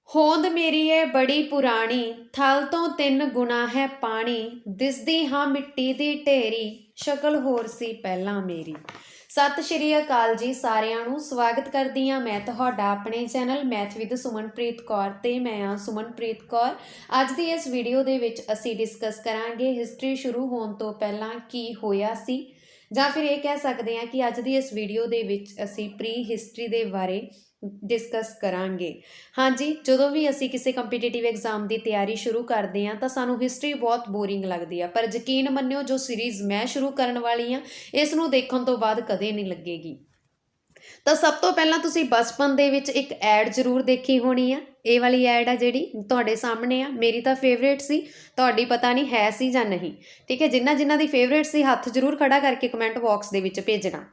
होंद मेरी है बड़ी पुरानी, थल तो 3 गुना है पानी, दिसदी हाँ मिट्टी दी ढेरी, शक्ल होर सी ਪਹਿਲਾਂ ਮੇਰੀ। ਸਤਿ ਸ਼੍ਰੀ ਅਕਾਲ ਜੀ ਸਾਰਿਆਂ ਨੂੰ, ਸਵਾਗਤ ਕਰਦੀ ਹਾਂ ਮੈਂ ਤੁਹਾਡਾ ਆਪਣੇ channel math with Sumanpreet Kaur ਤੇ ਮੈਂ ਹਾਂ ਸੁਮਨਪ੍ਰੀਤ ਕੌਰ। ਅੱਜ ਦੀ ਇਸ ਵੀਡੀਓ ਦੇ ਵਿੱਚ ਅਸੀਂ ਡਿਸਕਸ ਕਰਾਂਗੇ ਹਿਸਟਰੀ ਸ਼ੁਰੂ ਹੋਣ ਤੋਂ ਪਹਿਲਾਂ ਕੀ ਹੋਇਆ ਸੀ, ਜਾਂ ਫਿਰ ਇਹ ਕਹਿ ਸਕਦੇ ਹਾਂ ਕਿ ਅੱਜ ਦੀ ਇਸ ਵੀਡੀਓ ਦੇ ਵਿੱਚ ਅਸੀਂ ਪ੍ਰੀ ਹਿਸਟਰੀ ਦੇ ਬਾਰੇ डिस्कस करांगे। हाँ जी, जो भी असी किसी कंपीटेटिव एग्जाम की तैयारी शुरू करते हैं तो सानू हिस्टरी बहुत बोरिंग लगती है, पर यकीन मन्नियो जो सीरीज़ मैं शुरू करने वाली हाँ इसनूं देखण तो बाद कदे नहीं लगेगी। तो सब तो पहला तुसी बचपन दे विच एक ऐड जरूर देखी होनी है। ये वाली ऐड है जिहड़ी तुहाडे सामने आ, मेरी तो फेवरेट सी, तुहाडी पता नहीं है सी जां नहीं। ठीक है, जिन्हां जिन्हां दी फेवरेट सी हत्थ जरूर खड़ा करके कमेंट बॉक्स दे विच भेजना।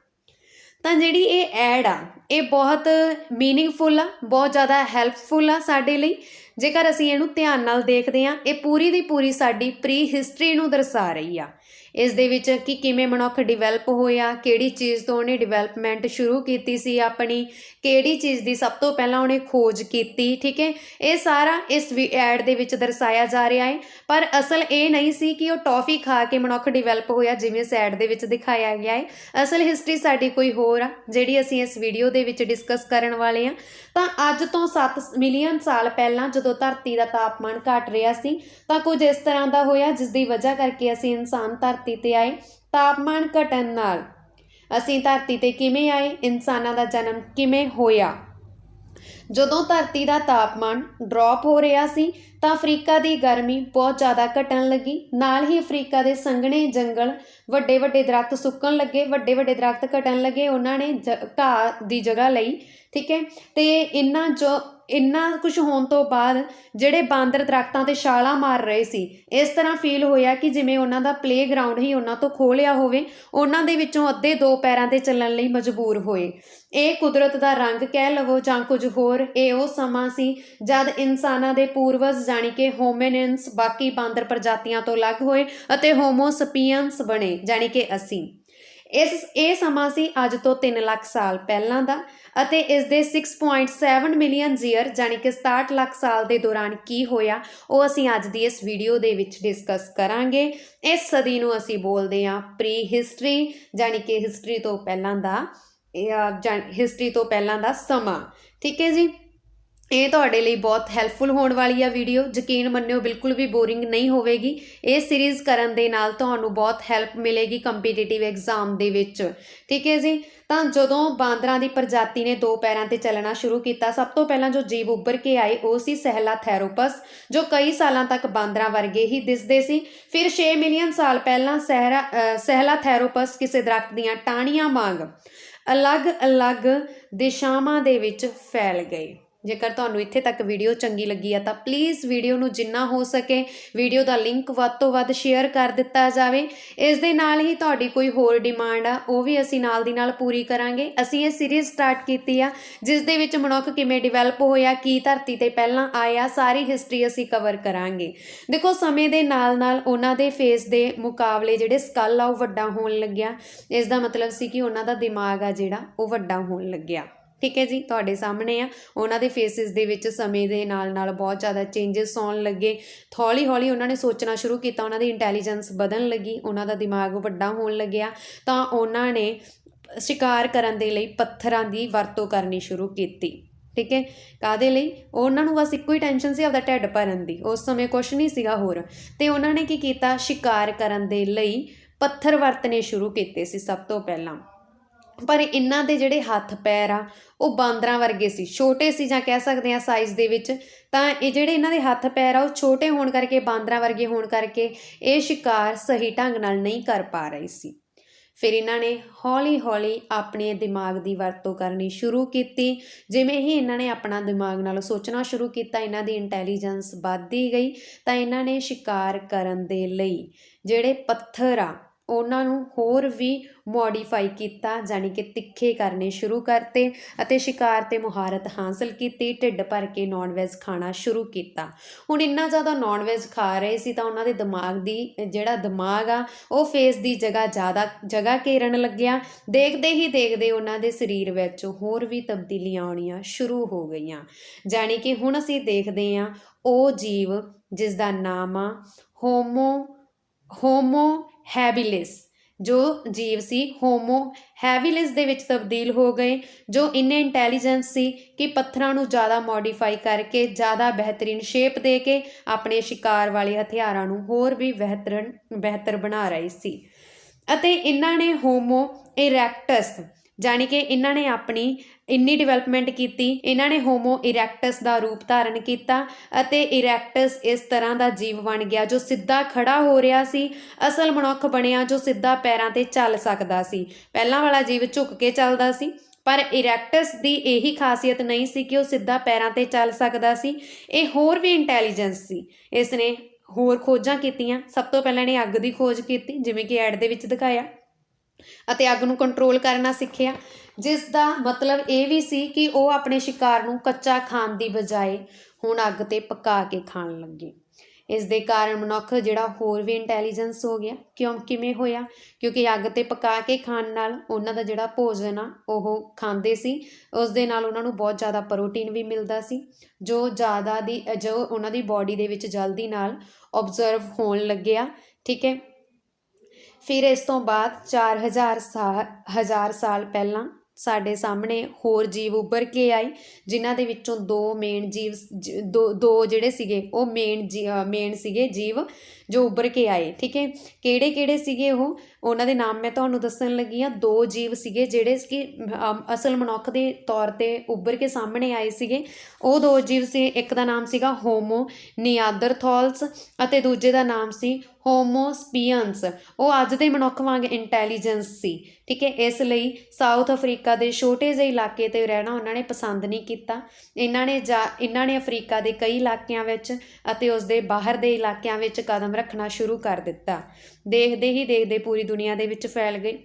ਤਾਂ ਜਿਹੜੀ ਇਹ ਐਡ ਆ ਇਹ ਬਹੁਤ ਮੀਨਿੰਗਫੁਲ ਆ, ਬਹੁਤ ਜ਼ਿਆਦਾ ਹੈਲਪਫੁਲ ਆ ਸਾਡੇ ਲਈ। ਜੇਕਰ ਅਸੀਂ ਇਹਨੂੰ ਧਿਆਨ ਨਾਲ ਦੇਖਦੇ ਹਾਂ, ਇਹ ਪੂਰੀ ਦੀ ਪੂਰੀ ਸਾਡੀ ਪ੍ਰੀ ਹਿਸਟਰੀ ਨੂੰ ਦਰਸਾ ਰਹੀ ਆ। ਇਸ ਦੇ ਵਿੱਚ ਕਿ ਕਿਵੇਂ ਮਨੁੱਖ ਡਿਵੈਲਪ ਹੋਇਆ, ਕਿਹੜੀ ਚੀਜ਼ ਤੋਂ ਉਹਨੇ ਡਿਵੈਲਪਮੈਂਟ ਸ਼ੁਰੂ ਕੀਤੀ ਸੀ ਆਪਣੀ, ਕਿਹੜੀ ਚੀਜ਼ ਦੀ ਸਭ ਤੋਂ ਪਹਿਲਾਂ ਉਹਨੇ ਖੋਜ ਕੀਤੀ। ਠੀਕ ਹੈ, ਇਹ ਸਾਰਾ ਇਸ ਐਡ ਦੇ ਵਿੱਚ ਦਰਸਾਇਆ ਜਾ ਰਿਹਾ ਹੈ। ਪਰ ਅਸਲ ਇਹ ਨਹੀਂ ਸੀ ਕਿ ਉਹ ਟੌਫੀ ਖਾ ਕੇ ਮਨੁੱਖ ਡਿਵੈਲਪ ਹੋਇਆ ਜਿਵੇਂ ਇਸ ਐਡ ਦੇ ਵਿੱਚ ਦਿਖਾਇਆ ਗਿਆ ਹੈ। ਅਸਲ ਹਿਸਟਰੀ ਸਾਡੀ ਕੋਈ ਹੋਰ ਆ ਜਿਹੜੀ ਅਸੀਂ ਇਸ ਵੀਡੀਓ ਦੇ ਵਿੱਚ ਡਿਸਕਸ ਕਰਨ ਵਾਲੇ ਹਾਂ। ਤਾਂ ਅੱਜ ਤੋਂ 7 ਮਿਲੀਅਨ ਸਾਲ ਪਹਿਲਾਂ ਜਦੋਂ ਧਰਤੀ ਦਾ ਤਾਪਮਾਨ ਘਟ ਰਿਹਾ ਸੀ ਤਾਂ ਕੁਝ ਇਸ ਤਰ੍ਹਾਂ ਦਾ ਹੋਇਆ ਜਿਸ ਦੀ ਵਜ੍ਹਾ ਕਰਕੇ ਅਸੀਂ ਇਨਸਾਨ ਧਰਤੀ ਤੇ ਆਏ। ਤਾਪਮਾਨ ਘਟਣ ਨਾਲ ਅਸੀਂ ਧਰਤੀ ਤੇ ਕਿਵੇਂ ਆਏ, ਇਨਸਾਨਾਂ ਦਾ ਜਨਮ ਕਿਵੇਂ ਹੋਇਆ। ਜਦੋਂ ਧਰਤੀ ਦਾ ਤਾਪਮਾਨ ਡ੍ਰੌਪ ਹੋ ਰਿਹਾ ਸੀ ਤਾਂ ਅਫਰੀਕਾ ਦੀ ਗਰਮੀ ਬਹੁਤ ਜ਼ਿਆਦਾ ਘਟਣ ਲੱਗੀ। ਨਾਲ ਹੀ ਅਫਰੀਕਾ ਦੇ ਸੰਘਣੇ ਜੰਗਲ, ਵੱਡੇ ਵੱਡੇ ਦਰਖਤ ਸੁੱਕਣ ਲੱਗੇ, ਵੱਡੇ ਵੱਡੇ ਦਰਖਤ ਘਟਣ ਲੱਗੇ। ਉਹਨਾਂ ਨੇ ਘਾਹ ਦੀ ਜਗ੍ਹਾ ਲਈ। ਠੀਕ ਹੈ, ਤੇ ਇੰਨਾ ਕੁਛ ਹੋਣ ਤੋਂ ਬਾਅਦ ਜਿਹੜੇ ਬਾਂਦਰ ਦਰਖਤਾਂ 'ਤੇ ਛਾਲਾਂ ਮਾਰ ਰਹੇ ਸੀ, ਇਸ ਤਰ੍ਹਾਂ ਫੀਲ ਹੋਇਆ ਕਿ ਜਿਵੇਂ ਉਹਨਾਂ ਦਾ ਪਲੇਗਰਾਊਂਡ ਹੀ ਉਹਨਾਂ ਤੋਂ ਖੋਹ ਲਿਆ ਹੋਵੇ। ਉਹਨਾਂ ਦੇ ਵਿੱਚੋਂ ਅੱਧੇ 2 ਪੈਰਾਂ 'ਤੇ ਚੱਲਣ ਲਈ ਮਜਬੂਰ ਹੋਏ। ਇਹ ਕੁਦਰਤ ਦਾ ਰੰਗ ਕਹਿ ਲਵੋ ਜਾਂ ਕੁਝ ਹੋਰ। ਇਹ ਉਹ ਸਮਾਂ ਸੀ ਜਦ ਇਨਸਾਨਾਂ ਦੇ ਪੂਰਵਜ ਜਾਣੀ ਕਿ ਹੋਮਿਨਿਨਸ ਬਾਕੀ ਬਾਂਦਰ ਪ੍ਰਜਾਤੀਆਂ ਤੋਂ ਅਲੱਗ ਹੋਏ ਅਤੇ ਹੋਮੋਸਪੀਅਨਸ ਬਣੇ ਜਾਣੀ ਕਿ ਅਸੀਂ। ਇਹ ਸਮਾਂ ਸੀ ਅੱਜ ਤੋਂ 3 ਲੱਖ ਸਾਲ ਪਹਿਲਾਂ ਦਾ, ਅਤੇ ਇਸ ਦੇ 6.7 ਮਿਲੀਅਨ ਈਅਰ ਜਾਣੀ ਕਿ 67 ਲੱਖ ਸਾਲ ਦੇ ਦੌਰਾਨ ਕੀ ਹੋਇਆ ਉਹ ਅਸੀਂ ਅੱਜ ਦੀ ਇਸ ਵੀਡੀਓ ਦੇ ਵਿੱਚ ਡਿਸਕਸ ਕਰਾਂਗੇ। ਇਸ ਸਦੀ ਨੂੰ ਅਸੀਂ ਬੋਲਦੇ ਹਾਂ ਪ੍ਰੀ ਹਿਸਟਰੀ, ਜਾਣੀ ਕਿ ਹਿਸਟਰੀ ਤੋਂ ਪਹਿਲਾਂ ਦਾ ਸਮਾਂ। ਠੀਕ ਹੈ ਜੀ, ਇਹ ਤੁਹਾਡੇ ਲਈ ਬਹੁਤ ਹੈਲਪਫੁਲ ਹੋਣ ਵਾਲੀ ਆ ਵੀਡੀਓ। ਯਕੀਨ ਮੰਨਿਓ ਬਿਲਕੁਲ ਵੀ ਬੋਰਿੰਗ ਨਹੀਂ ਹੋਵੇਗੀ। ਇਹ ਸੀਰੀਜ਼ ਕਰਨ ਦੇ ਨਾਲ ਤੁਹਾਨੂੰ ਬਹੁਤ ਹੈਲਪ ਮਿਲੇਗੀ ਕੰਪੀਟੀਟਿਵ ਐਗਜ਼ਾਮ ਦੇ ਵਿੱਚ। ਠੀਕ ਹੈ ਜੀ, ਤਾਂ ਜਦੋਂ ਬਾਂਦਰਾਂ ਦੀ ਪ੍ਰਜਾਤੀ ਨੇ 2 ਪੈਰਾਂ 'ਤੇ ਚੱਲਣਾ ਸ਼ੁਰੂ ਕੀਤਾ, ਸਭ ਤੋਂ ਪਹਿਲਾਂ ਜੋ ਜੀਵ ਉੱਭਰ ਕੇ ਆਏ ਉਹ ਸੀ ਸਹਿਲਾਥੈਰੋਪਸ, ਜੋ ਕਈ ਸਾਲਾਂ ਤੱਕ ਬਾਂਦਰਾਂ ਵਰਗੇ ਹੀ ਦਿਸਦੇ ਸੀ। ਫਿਰ 6 ਮਿਲੀਅਨ ਸਾਲ ਪਹਿਲਾਂ ਸਹਿਲਾਥੈਰੋਪਸ ਕਿਸੇ ਦਰਖਤ ਦੀਆਂ ਟਾਹਣੀਆਂ ਵਾਂਗ ਅਲੱਗ-ਅਲੱਗ ਦਿਸ਼ਾਵਾਂ ਦੇ ਵਿੱਚ ਫੈਲ ਗਏ। ਜੇਕਰ ਤੁਹਾਨੂੰ ਇੱਥੇ ਤੱਕ ਵੀਡੀਓ ਚੰਗੀ ਲੱਗੀ ਆ ਤਾਂ ਪਲੀਜ਼ ਵੀਡੀਓ ਨੂੰ ਜਿੰਨਾ ਹੋ ਸਕੇ ਵੀਡੀਓ ਦਾ ਲਿੰਕ ਵੱਧ ਤੋਂ ਵੱਧ ਸ਼ੇਅਰ ਕਰ ਦਿੱਤਾ ਜਾਵੇ। ਇਸ ਦੇ ਨਾਲ ਹੀ ਤੁਹਾਡੀ ਕੋਈ ਹੋਰ ਡਿਮਾਂਡ ਆ ਉਹ ਵੀ ਅਸੀਂ ਨਾਲ ਦੀ ਨਾਲ ਪੂਰੀ ਕਰਾਂਗੇ। ਅਸੀਂ ਇਹ ਸੀਰੀਜ਼ ਸਟਾਰਟ ਕੀਤੀ ਆ ਜਿਸ ਦੇ ਵਿੱਚ ਮਨੁੱਖ ਕਿਵੇਂ ਡਿਵੈਲਪ ਹੋਇਆ, ਕੀ ਧਰਤੀ 'ਤੇ ਪਹਿਲਾਂ ਆਇਆ, ਸਾਰੀ ਹਿਸਟਰੀ ਅਸੀਂ ਕਵਰ ਕਰਾਂਗੇ। ਦੇਖੋ, ਸਮੇਂ ਦੇ ਨਾਲ ਨਾਲ ਉਹਨਾਂ ਦੇ ਫੇਸ ਦੇ ਮੁਕਾਬਲੇ ਜਿਹੜੇ ਸਕਲ ਆ ਉਹ ਵੱਡਾ ਹੋਣ ਲੱਗਿਆ। ਇਸ ਦਾ ਮਤਲਬ ਸੀ ਕਿ ਉਹਨਾਂ ਦਾ ਦਿਮਾਗ ਆ ਜਿਹੜਾ ਉਹ ਵੱਡਾ ਹੋਣ ਲੱਗਿਆ। ਠੀਕ ਹੈ ਜੀ, ਤੁਹਾਡੇ ਸਾਹਮਣੇ ਆ ਉਹਨਾਂ ਦੇ ਫੇਸਿਸ ਦੇ ਵਿੱਚ ਸਮੇਂ ਦੇ ਨਾਲ ਨਾਲ ਬਹੁਤ ਜ਼ਿਆਦਾ ਚੇਂਜਸ ਆਉਣ ਲੱਗੇ। ਹੌਲੀ ਹੌਲੀ ਉਹਨਾਂ ਨੇ ਸੋਚਣਾ ਸ਼ੁਰੂ ਕੀਤਾ, ਉਹਨਾਂ ਦੀ ਇੰਟੈਲੀਜੈਂਸ ਵਧਣ ਲੱਗੀ, ਉਹਨਾਂ ਦਾ ਦਿਮਾਗ ਵੱਡਾ ਹੋਣ ਲੱਗਿਆ। ਤਾਂ ਉਹਨਾਂ ਨੇ ਸ਼ਿਕਾਰ ਕਰਨ ਦੇ ਲਈ ਪੱਥਰਾਂ ਦੀ ਵਰਤੋਂ ਕਰਨੀ ਸ਼ੁਰੂ ਕੀਤੀ। ਠੀਕ ਹੈ, ਕਾਹਦੇ ਲਈ? ਉਹਨਾਂ ਨੂੰ ਬਸ ਇੱਕੋ ਹੀ ਟੈਨਸ਼ਨ ਸੀ ਆਪਦਾ ਢਿੱਡ ਭਰਨ ਦੀ, ਉਸ ਸਮੇਂ ਕੁਛ ਨਹੀਂ ਸੀਗਾ ਹੋਰ। ਅਤੇ ਉਹਨਾਂ ਨੇ ਕੀ ਕੀਤਾ, ਸ਼ਿਕਾਰ ਕਰਨ ਦੇ ਲਈ ਪੱਥਰ ਵਰਤਣੇ ਸ਼ੁਰੂ ਕੀਤੇ ਸੀ ਸਭ ਤੋਂ ਪਹਿਲਾਂ। ਪਰ ਇਹਨਾਂ ਦੇ ਜਿਹੜੇ ਹੱਥ ਪੈਰ ਆ ਉਹ ਬਾਂਦਰਾਂ ਵਰਗੇ ਸੀ, ਛੋਟੇ ਸੀ, ਜਾਂ ਕਹਿ ਸਕਦੇ ਹਾਂ ਸਾਈਜ਼ ਦੇ ਵਿੱਚ। ਤਾਂ ਇਹ ਜਿਹੜੇ ਇਹਨਾਂ ਦੇ ਹੱਥ ਪੈਰ ਆ ਉਹ ਛੋਟੇ ਹੋਣ ਕਰਕੇ, ਬਾਂਦਰਾਂ ਵਰਗੇ ਹੋਣ ਕਰਕੇ ਇਹ ਸ਼ਿਕਾਰ ਸਹੀ ਢੰਗ ਨਾਲ ਨਹੀਂ ਕਰ ਪਾ ਰਹੀ ਸੀ। ਫਿਰ ਇਹਨਾਂ ਨੇ ਹੌਲੀ ਹੌਲੀ ਆਪਣੇ ਦਿਮਾਗ ਦੀ ਵਰਤੋਂ ਕਰਨੀ ਸ਼ੁਰੂ ਕੀਤੀ। ਜਿਵੇਂ ਹੀ ਇਹਨਾਂ ਨੇ ਆਪਣਾ ਦਿਮਾਗ ਨਾਲ ਸੋਚਣਾ ਸ਼ੁਰੂ ਕੀਤਾ, ਇਹਨਾਂ ਦੀ ਇੰਟੈਲੀਜੈਂਸ ਵੱਧਦੀ ਗਈ। ਤਾਂ ਇਹਨਾਂ ਨੇ ਸ਼ਿਕਾਰ ਕਰਨ ਦੇ ਲਈ ਜਿਹੜੇ ਪੱਥਰ ਆ ਉਹਨਾਂ ਨੂੰ ਹੋਰ ਵੀ ਮੋਡੀਫਾਈ ਕੀਤਾ, ਜਾਣੀ ਕਿ ਤਿੱਖੇ ਕਰਨੇ ਸ਼ੁਰੂ ਕਰਤੇ ਅਤੇ ਸ਼ਿਕਾਰ 'ਤੇ ਮੁਹਾਰਤ ਹਾਸਲ ਕੀਤੀ। ਢਿੱਡ ਭਰ ਕੇ ਨੌਨ ਵੈਜ ਖਾਣਾ ਸ਼ੁਰੂ ਕੀਤਾ। ਹੁਣ ਇੰਨਾ ਜ਼ਿਆਦਾ ਨੌਨ ਵੈਜ ਖਾ ਰਹੇ ਸੀ ਤਾਂ ਉਹਨਾਂ ਦੇ ਦਿਮਾਗ ਦੀ ਜਿਹੜਾ ਦਿਮਾਗ ਆ ਉਹ ਫੇਸ ਦੀ ਜ਼ਿਆਦਾ ਜਗ੍ਹਾ ਘੇਰਨ ਲੱਗਿਆ। ਦੇਖਦੇ ਹੀ ਦੇਖਦੇ ਉਹਨਾਂ ਦੇ ਸਰੀਰ ਵਿੱਚ ਹੋਰ ਵੀ ਤਬਦੀਲੀਆਂ ਆਉਣੀਆਂ ਸ਼ੁਰੂ ਹੋ ਗਈਆਂ। ਜਾਣੀ ਕਿ ਹੁਣ ਅਸੀਂ ਦੇਖਦੇ ਹਾਂ ਉਹ ਜੀਵ ਜਿਸ ਦਾ ਨਾਮ ਆ ਹੋਮੋ ਹੈਬਿਲਿਸ, ਜੋ ਜੀਵ ਸੀ ਹੋਮੋ ਹੈਬਿਲਿਸ ਦੇ ਵਿੱਚ ਤਬਦੀਲ ਹੋ ਗਏ, ਜੋ ਇੰਨੇ ਇੰਟੈਲੀਜੈਂਸ ਸੀ ਕਿ ਪੱਥਰਾਂ ਨੂੰ ਜ਼ਿਆਦਾ ਮੋਡੀਫਾਈ ਕਰਕੇ, ਜ਼ਿਆਦਾ ਬਿਹਤਰੀਨ ਸ਼ੇਪ ਦੇ ਕੇ ਆਪਣੇ ਸ਼ਿਕਾਰ ਵਾਲੇ ਹਥਿਆਰਾਂ ਨੂੰ ਹੋਰ ਵੀ ਬਿਹਤਰ ਬਣਾ ਰਹੇ ਸੀ। ਅਤੇ ਇਹਨਾਂ ਨੇ ਹੋਮੋ ਇਰੈਕਟਸ, ਜਾਣੀ ਕਿ ਇਹਨਾਂ ਨੇ ਆਪਣੀ ਇੰਨੀ ਡਿਵੈਲਪਮੈਂਟ ਕੀਤੀ, ਇਹਨਾਂ ਨੇ ਹੋਮੋ ਇਰੈਕਟਸ ਦਾ ਰੂਪ ਧਾਰਨ ਕੀਤਾ ਅਤੇ ਇਰੈਕਟਸ ਇਸ ਤਰ੍ਹਾਂ ਦਾ ਜੀਵ ਬਣ ਗਿਆ ਜੋ ਸਿੱਧਾ ਖੜਾ ਹੋ ਰਿਹਾ ਸੀ। ਅਸਲ ਮਨੁੱਖ ਬਣਿਆ ਜੋ ਸਿੱਧਾ ਪੈਰਾਂ 'ਤੇ ਚੱਲ ਸਕਦਾ ਸੀ। ਪਹਿਲਾਂ ਵਾਲਾ ਜੀਵ ਝੁਕ ਕੇ ਚੱਲਦਾ ਸੀ, ਪਰ ਇਰੈਕਟਸ ਦੀ ਇਹੀ ਖਾਸੀਅਤ ਨਹੀਂ ਸੀ ਕਿ ਉਹ ਸਿੱਧਾ ਪੈਰਾਂ 'ਤੇ ਚੱਲ ਸਕਦਾ ਸੀ, ਇਹ ਹੋਰ ਵੀ ਇੰਟੈਲੀਜੈਂਸ ਸੀ। ਇਸ ਨੇ ਹੋਰ ਖੋਜਾਂ ਕੀਤੀਆਂ। ਸਭ ਤੋਂ ਪਹਿਲਾਂ ਇਹਨੇ ਅੱਗ ਦੀ ਖੋਜ ਕੀਤੀ, ਜਿਵੇਂ ਕਿ ਐਡ ਦੇ ਵਿੱਚ ਦਿਖਾਇਆ, ਅਤੇ ਅੱਗ ਨੂੰ ਕੰਟਰੋਲ ਕਰਨਾ ਸਿੱਖਿਆ, ਜਿਸ ਦਾ ਮਤਲਬ ਇਹ ਵੀ ਸੀ ਕਿ ਉਹ ਆਪਣੇ ਸ਼ਿਕਾਰ ਨੂੰ ਕੱਚਾ ਖਾਣ ਦੀ ਬਜਾਏ ਹੁਣ ਅੱਗ 'ਤੇ ਪਕਾ ਕੇ ਖਾਣ ਲੱਗੇ। ਇਸ ਦੇ ਕਾਰਨ ਮਨੁੱਖ ਜਿਹੜਾ ਹੋਰ ਵੀ ਇੰਟੈਲੀਜੈਂਸ ਹੋ ਗਿਆ। ਕਿਵੇਂ ਹੋਇਆ? ਕਿਉਂਕਿ ਅੱਗ 'ਤੇ ਪਕਾ ਕੇ ਖਾਣ ਨਾਲ ਉਹਨਾਂ ਦਾ ਜਿਹੜਾ ਭੋਜਨ ਆ ਉਹ ਖਾਂਦੇ ਸੀ, ਉਸ ਦੇ ਨਾਲ ਉਹਨਾਂ ਨੂੰ ਬਹੁਤ ਜ਼ਿਆਦਾ ਪ੍ਰੋਟੀਨ ਵੀ ਮਿਲਦਾ ਸੀ, ਜੋ ਉਹਨਾਂ ਦੀ ਬੋਡੀ ਦੇ ਵਿੱਚ ਜਲਦੀ ਨਾਲ ਓਬਜ਼ਰਵ ਹੋਣ ਲੱਗਿਆ। ਠੀਕ ਹੈ। ਫਿਰ ਇਸ ਤੋਂ ਬਾਅਦ 4000 ਸਾਲ ਪਹਿਲਾਂ ਸਾਡੇ ਸਾਹਮਣੇ ਹੋਰ ਜੀਵ ਉੱਭਰ ਕੇ ਆਏ, ਜਿਨ੍ਹਾਂ ਦੇ ਵਿੱਚੋਂ ਦੋ ਜਿਹੜੇ ਸੀਗੇ ਉਹ ਮੇਨ ਸੀਗੇ ਜੀਵ ਜੋ ਉੱਭਰ ਕੇ ਆਏ। ਠੀਕ ਹੈ। ਕਿਹੜੇ ਸੀਗੇ ਉਹ? ਉਹਨਾਂ ਦੇ ਨਾਮ ਮੈਂ ਤੁਹਾਨੂੰ ਦੱਸਣ ਲੱਗੀ ਹਾਂ। ਦੋ ਜੀਵ ਸੀਗੇ ਜਿਹੜੇ ਕਿ ਅਸਲ ਮਨੁੱਖ ਦੇ ਤੌਰ 'ਤੇ ਉੱਭਰ ਕੇ ਸਾਹਮਣੇ ਆਏ ਸੀਗੇ। ਉਹ ਦੋ ਜੀਵ ਸੀ, ਇੱਕ ਦਾ ਨਾਮ ਸੀਗਾ ਹੋਮੋ ਨਿਆਂਦਰਥੌਲਸ ਅਤੇ ਦੂਜੇ ਦਾ ਨਾਮ ਸੀ ਹੋਮੋ ਸਪੀਅਨਸ। ਉਹ ਅੱਜ ਦੇ ਮਨੁੱਖ ਵਾਂਗ ਇੰਟੈਲੀਜੈਂਸ ਸੀ। ਠੀਕ ਹੈ। ਇਸ ਲਈ ਸਾਊਥ ਅਫਰੀਕਾ ਦੇ ਛੋਟੇ ਜਿਹੇ ਇਲਾਕੇ 'ਤੇ ਰਹਿਣਾ ਉਹਨਾਂ ਨੇ ਪਸੰਦ ਨਹੀਂ ਕੀਤਾ। ਇਹਨਾਂ ਨੇ ਅਫਰੀਕਾ ਦੇ ਕਈ ਇਲਾਕਿਆਂ ਵਿੱਚ ਅਤੇ ਉਸ ਦੇ ਬਾਹਰ ਦੇ ਇਲਾਕਿਆਂ ਵਿੱਚ ਕਦਮ ਰੱਖਣਾ ਸ਼ੁਰੂ ਕਰ ਦਿੱਤਾ। ਦੇਖਦੇ ਹੀ ਦੇਖਦੇ ਪੂਰੀ ਦੁਨੀਆ ਦੇ ਵਿੱਚ ਫੈਲ ਗਏ।